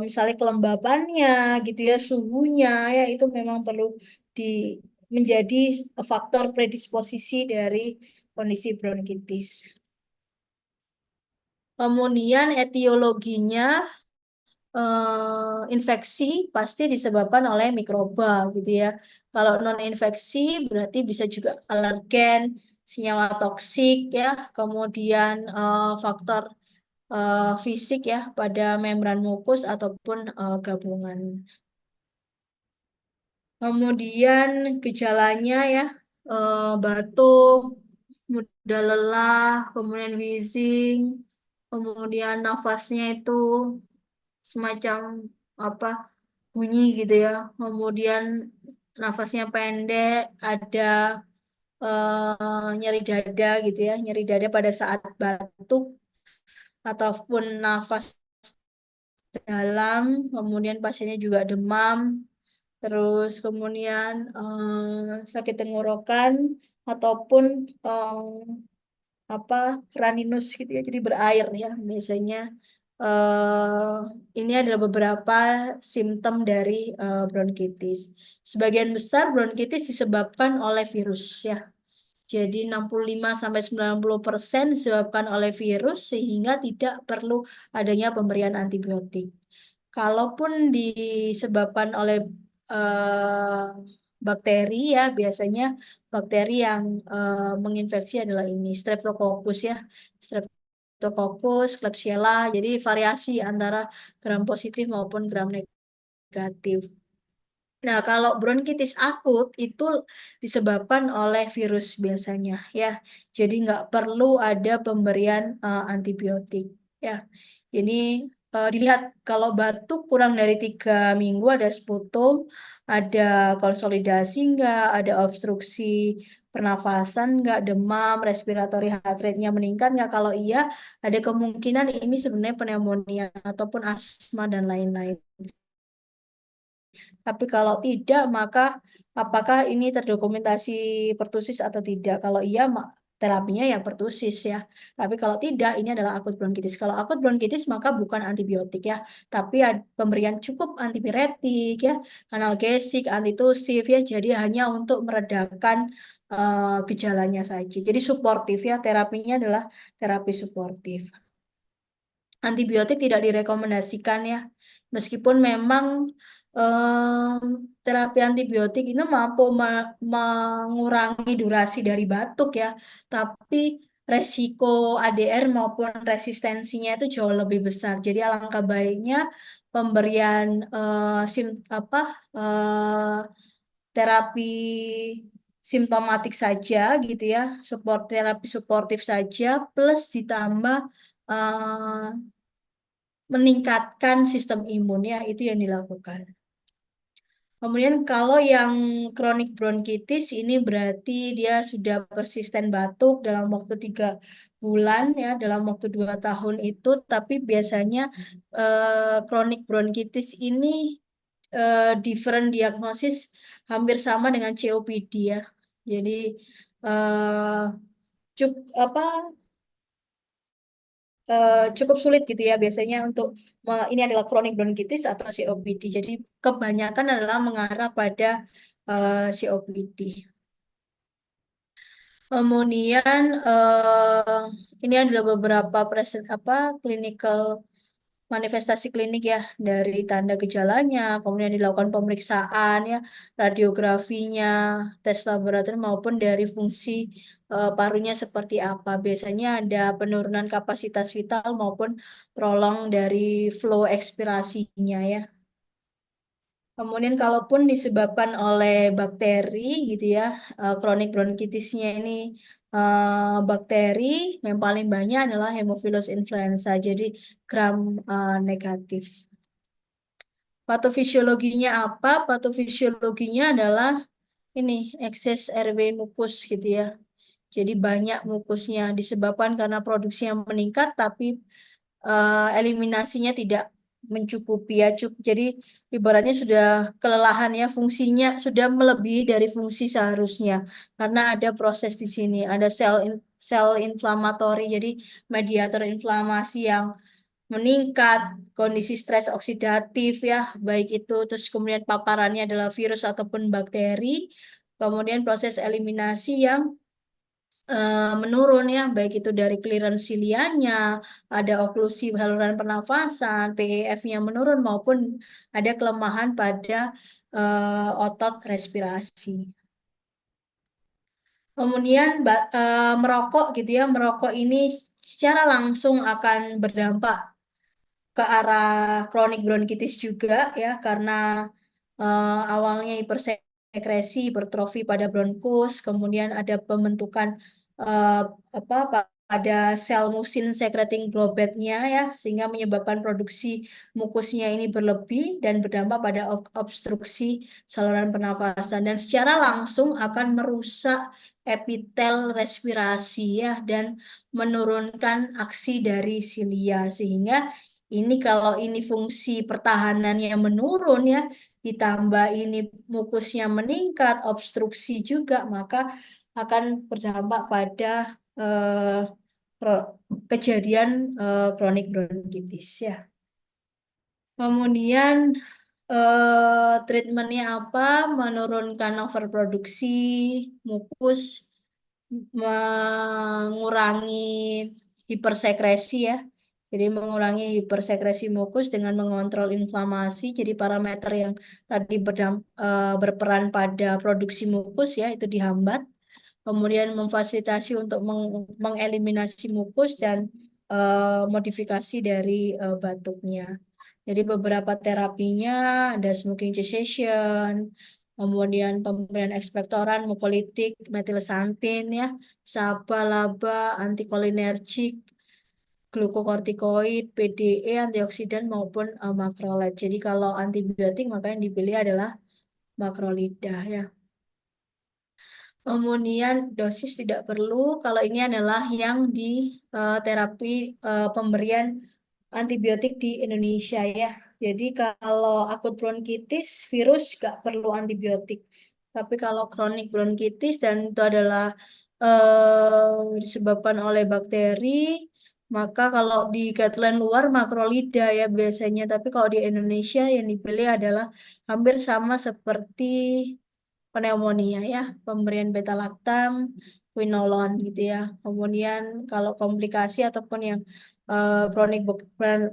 misalnya kelembapannya gitu ya, suhunya ya itu memang perlu di menjadi faktor predisposisi dari kondisi bronkitis. Kemudian etiologinya infeksi pasti disebabkan oleh mikroba gitu ya. Kalau non infeksi berarti bisa juga alergen, senyawa toksik ya, kemudian faktor fisik ya pada membran mukus ataupun gabungan. Kemudian gejalanya ya batuk, mudah lelah, kemudian wheezing, kemudian nafasnya itu semacam apa bunyi gitu ya. Kemudian nafasnya pendek, ada nyeri dada gitu ya, nyeri dada pada saat batuk ataupun nafas dalam, kemudian pasiennya juga demam, terus kemudian sakit tenggorokan ataupun apa raninus gitu ya, jadi berair ya biasanya. Ini adalah beberapa simptom dari bronkitis. Sebagian besar bronkitis disebabkan oleh virus ya. Jadi 65-90% disebabkan oleh virus sehingga tidak perlu adanya pemberian antibiotik. Kalaupun disebabkan oleh eh, bakteri ya, biasanya bakteri yang menginfeksi adalah ini Streptococcus ya, Streptococcus, Klebsiella. Jadi variasi antara gram positif maupun gram negatif. Nah, kalau bronkitis akut itu disebabkan oleh virus biasanya ya. Jadi nggak perlu ada pemberian antibiotik ya. Ini dilihat kalau batuk kurang dari 3 minggu ada sputum, ada konsolidasi nggak, ada obstruksi pernafasan nggak, demam, respiratory heart rate-nya meningkat nggak. Kalau iya, ada kemungkinan ini sebenarnya pneumonia ataupun asma dan lain-lain. Tapi kalau tidak, maka apakah ini terdokumentasi pertusis atau tidak? Kalau iya, terapinya ya pertusis ya. Tapi kalau tidak, ini adalah akut bronkitis. Kalau akut bronkitis, maka bukan antibiotik ya, tapi pemberian cukup antipiretik ya, analgesik, antitusif ya. Jadi hanya untuk meredakan gejalanya saja. Jadi suportif ya, terapinya adalah terapi suportif. Antibiotik tidak direkomendasikan ya. Meskipun memang terapi antibiotik itu mampu mengurangi durasi dari batuk ya, tapi resiko ADR maupun resistensinya itu jauh lebih besar. Jadi alangkah baiknya pemberian apa terapi simptomatik saja gitu ya, terapi suportif saja plus ditambah eh, meningkatkan sistem imun ya, itu yang dilakukan. Kemudian kalau yang kronik bronkitis ini berarti dia sudah persisten batuk dalam waktu 3 bulan ya, dalam waktu 2 tahun itu, tapi biasanya kronik bronkitis ini different diagnosis hampir sama dengan COPD ya. Jadi eh, apa cukup sulit gitu ya biasanya untuk ini adalah kronik bronkitis atau COPD. Jadi kebanyakan adalah mengarah pada COPD. Kemudian ini adalah beberapa clinical manifestasi klinik ya dari tanda gejalanya, kemudian dilakukan pemeriksaan ya, radiografinya, tes laboratorium maupun dari fungsi parunya seperti apa. Biasanya ada penurunan kapasitas vital maupun prolong dari flow ekspirasinya ya. Kemudian kalaupun disebabkan oleh bakteri gitu ya, kronik bronkitisnya ini bakteri yang paling banyak adalah Haemophilus influenza, jadi gram negatif. Patofisiologinya apa? Patofisiologinya adalah ini ekses RW mukus gitu ya. Jadi banyak mukusnya disebabkan karena produksinya meningkat, tapi eliminasinya tidak mencukupi ya. Jadi ibaratnya sudah kelelahan ya, fungsinya sudah melebihi dari fungsi seharusnya. Karena ada proses di sini, ada sel inflamatori, jadi mediator inflamasi yang meningkat, kondisi stres oksidatif ya, baik itu terus kemudian paparannya adalah virus ataupun bakteri, kemudian proses eliminasi yang menurun ya, baik itu dari clearance cilianya, ada oklusi saluran pernafasan, PEF-nya menurun maupun ada kelemahan pada otot respirasi. Kemudian merokok gitu ya, merokok ini secara langsung akan berdampak ke arah kronik bronkitis juga ya, karena awalnya hipersekresi, hipertrofi pada bronkus, kemudian ada pembentukan eh, apa pada sel musin secreting globetnya ya, sehingga menyebabkan produksi mukusnya ini berlebih dan berdampak pada obstruksi saluran pernafasan dan secara langsung akan merusak epitel respirasi ya dan menurunkan aksi dari silia sehingga ini kalau ini fungsi pertahanannya menurun ya, ditambah ini mukusnya meningkat, obstruksi juga, maka akan berdampak pada eh, kejadian kronik bronkitis ya. Kemudian treatmentnya apa? Menurunkan overproduksi mukus, mengurangi hipersekresi ya. Jadi mengurangi hipersekresi mukus dengan mengontrol inflamasi. Jadi parameter yang tadi berperan pada produksi mukus ya itu dihambat. Kemudian memfasilitasi untuk mengeliminasi mukus dan modifikasi dari batuknya. Jadi beberapa terapinya ada smoking cessation, kemudian pemberian ekspektoran, mukolitik, metilsantin ya, SABA, LABA, antikolinergik, glukokortikoid, PDE, antioksidan maupun makrolid. Jadi kalau antibiotik maka yang dipilih adalah makrolida ya. Kemudian dosis tidak perlu kalau ini adalah yang di terapi pemberian antibiotik di Indonesia ya. Jadi kalau akut bronkitis virus nggak perlu antibiotik. Tapi kalau kronik bronkitis dan itu adalah disebabkan oleh bakteri, maka kalau di guideline luar makrolida ya biasanya. Tapi kalau di Indonesia yang dipilih adalah hampir sama seperti pneumonia ya, pemberian beta laktam, quinolone gitu ya. Kemudian kalau komplikasi ataupun yang kronik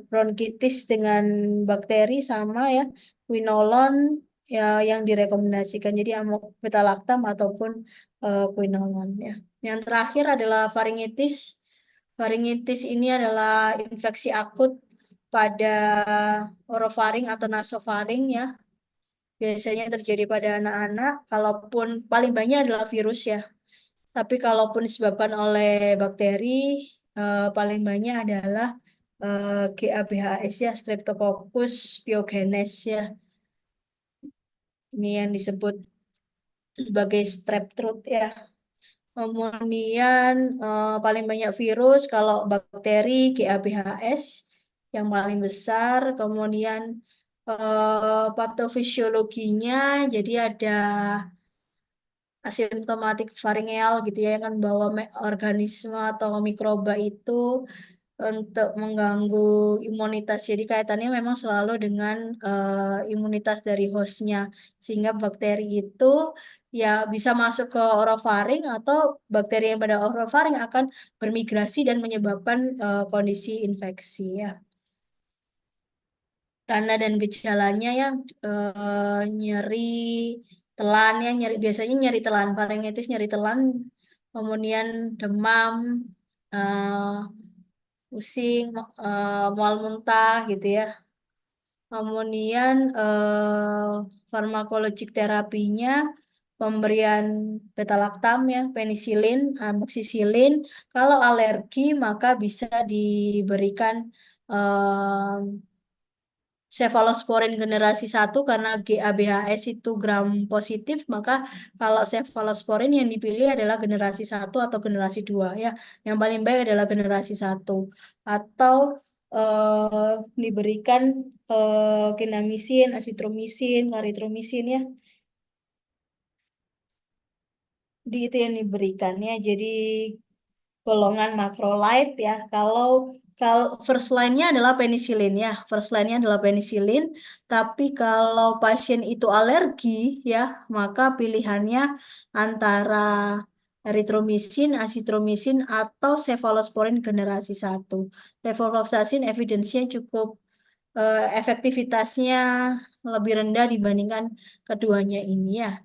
bronkitis dengan bakteri sama ya, quinolone ya yang direkomendasikan. Jadi beta laktam ataupun quinolone ya. Yang terakhir adalah faringitis. Faringitis ini adalah infeksi akut pada orofaring atau nasofaring ya, biasanya terjadi pada anak-anak, kalaupun paling banyak adalah virus ya. Tapi kalaupun disebabkan oleh bakteri, paling banyak adalah GABHS ya, Streptococcus pyogenes ya. Ini yang disebut sebagai strep throat ya. Kemudian paling banyak virus kalau bakteri GABHS yang paling besar. Kemudian patofisiologinya jadi ada asimptomatik faringeal gitu ya yang kan bawa organisme atau mikroba itu untuk mengganggu imunitas. Jadi kaitannya memang selalu dengan imunitas dari hostnya sehingga bakteri itu ya bisa masuk ke orofaring atau bakteri yang pada orofaring akan bermigrasi dan menyebabkan kondisi infeksi ya. Tanda dan gejalanya ya nyeri telan ya biasanya nyeri telan faringitis nyeri telan kemudian demam eh, pusing mual muntah gitu ya kemudian farmakologik terapinya pemberian beta laktam ya penisilin amoksisilin kalau alergi maka bisa diberikan cefalosporin generasi 1 karena GABHS itu gram positif, maka kalau cefalosporin yang dipilih adalah generasi 1 atau generasi 2 ya. Yang paling baik adalah generasi 1 atau diberikan klindamisin, asitromisin, klaritromisin ya. Di itu yang diberikan ya. Jadi golongan macrolide ya. Kalau first line-nya adalah penisilin ya. First line-nya adalah penisilin, tapi kalau pasien itu alergi ya, maka pilihannya antara eritromisin, asitromisin atau cefalosporin generasi 1. Levofloxacin evidence-nya cukup efektivitasnya lebih rendah dibandingkan keduanya ini ya.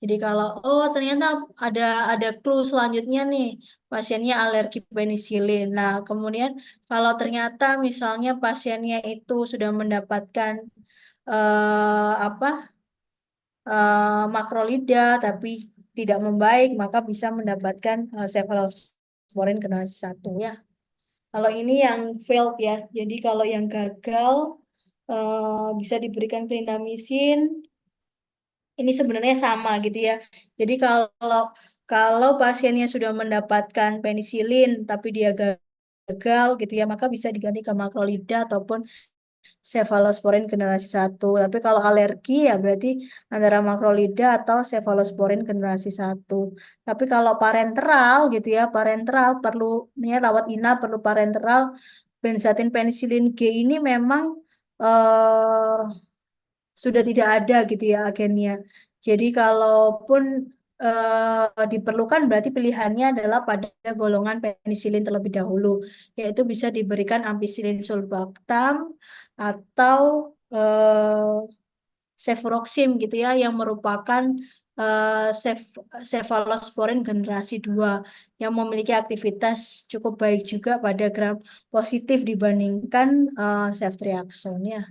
Jadi kalau ternyata ada clue selanjutnya nih, pasiennya alergi penisilin. Nah, kemudian kalau ternyata misalnya pasiennya itu sudah mendapatkan apa makrolida tapi tidak membaik, maka bisa mendapatkan cefalosporin generasi 1 ya. Kalau ini yang failed ya. Jadi kalau yang gagal bisa diberikan clindamycin. Ini sebenarnya sama gitu ya. Jadi kalau kalau pasiennya sudah mendapatkan penisilin tapi dia gagal gitu ya, maka bisa diganti ke makrolida ataupun cefalosporin generasi 1. Tapi kalau alergi ya berarti antara makrolida atau cefalosporin generasi 1. Tapi kalau parenteral gitu ya, parenteral perlu ini rawat inap perlu parenteral benzatin penisilin G ini memang eh, sudah tidak ada gitu ya agennya. Jadi kalaupun diperlukan berarti pilihannya adalah pada golongan penisilin terlebih dahulu, yaitu bisa diberikan ampicillin sulbactam atau cefuroxim gitu ya, yang merupakan cefalosporin generasi 2 yang memiliki aktivitas cukup baik juga pada gram positif dibandingkan ceftriaxone ya.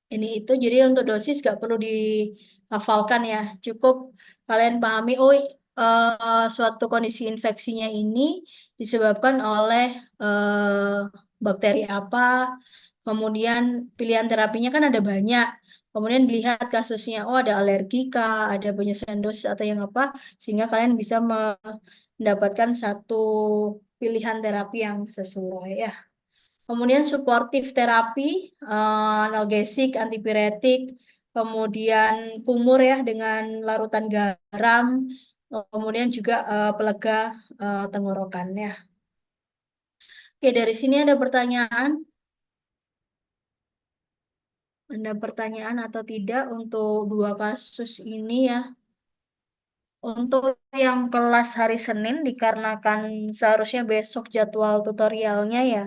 Ini itu jadi untuk dosis nggak perlu dihafalkan ya, cukup kalian pahami suatu kondisi infeksinya ini disebabkan oleh bakteri apa, kemudian pilihan terapinya kan ada banyak, kemudian dilihat kasusnya, ada alergi kah, ada penyesuaian dosis atau yang apa, sehingga kalian bisa mendapatkan satu pilihan terapi yang sesuai ya. Kemudian suportif terapi, analgesik, antipiretik, kemudian kumur ya dengan larutan garam, kemudian juga pelega tenggorokan ya. Oke, dari sini ada pertanyaan? Ada pertanyaan atau tidak untuk dua kasus ini ya? Untuk yang kelas hari Senin dikarenakan seharusnya besok jadwal tutorialnya ya,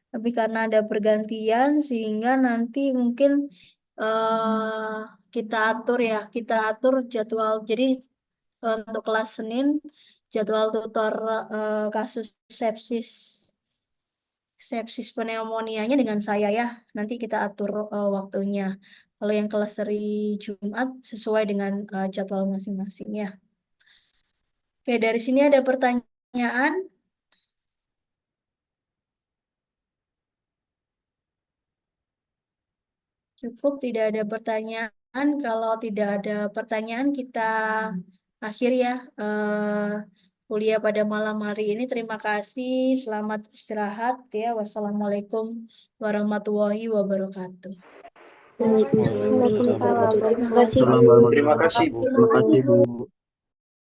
tapi karena ada pergantian sehingga nanti mungkin kita atur ya, kita atur jadwal. Jadi untuk kelas Senin jadwal tutor kasus sepsis sepsis pneumonianya dengan saya ya. Nanti kita atur waktunya. Kalau yang kelas hari Jumat sesuai dengan jadwal masing-masing ya. Oke, dari sini ada pertanyaan. Cukup, tidak ada pertanyaan. Kalau tidak ada pertanyaan, kita akhir ya kuliah pada malam hari ini. Terima kasih. Selamat istirahat ya. Wassalamualaikum warahmatullahi wabarakatuh. Waalaikumsalam warahmatullahi wabarakatuh. Terima kasih. Terima kasih, Bu. Terima kasih, Bu.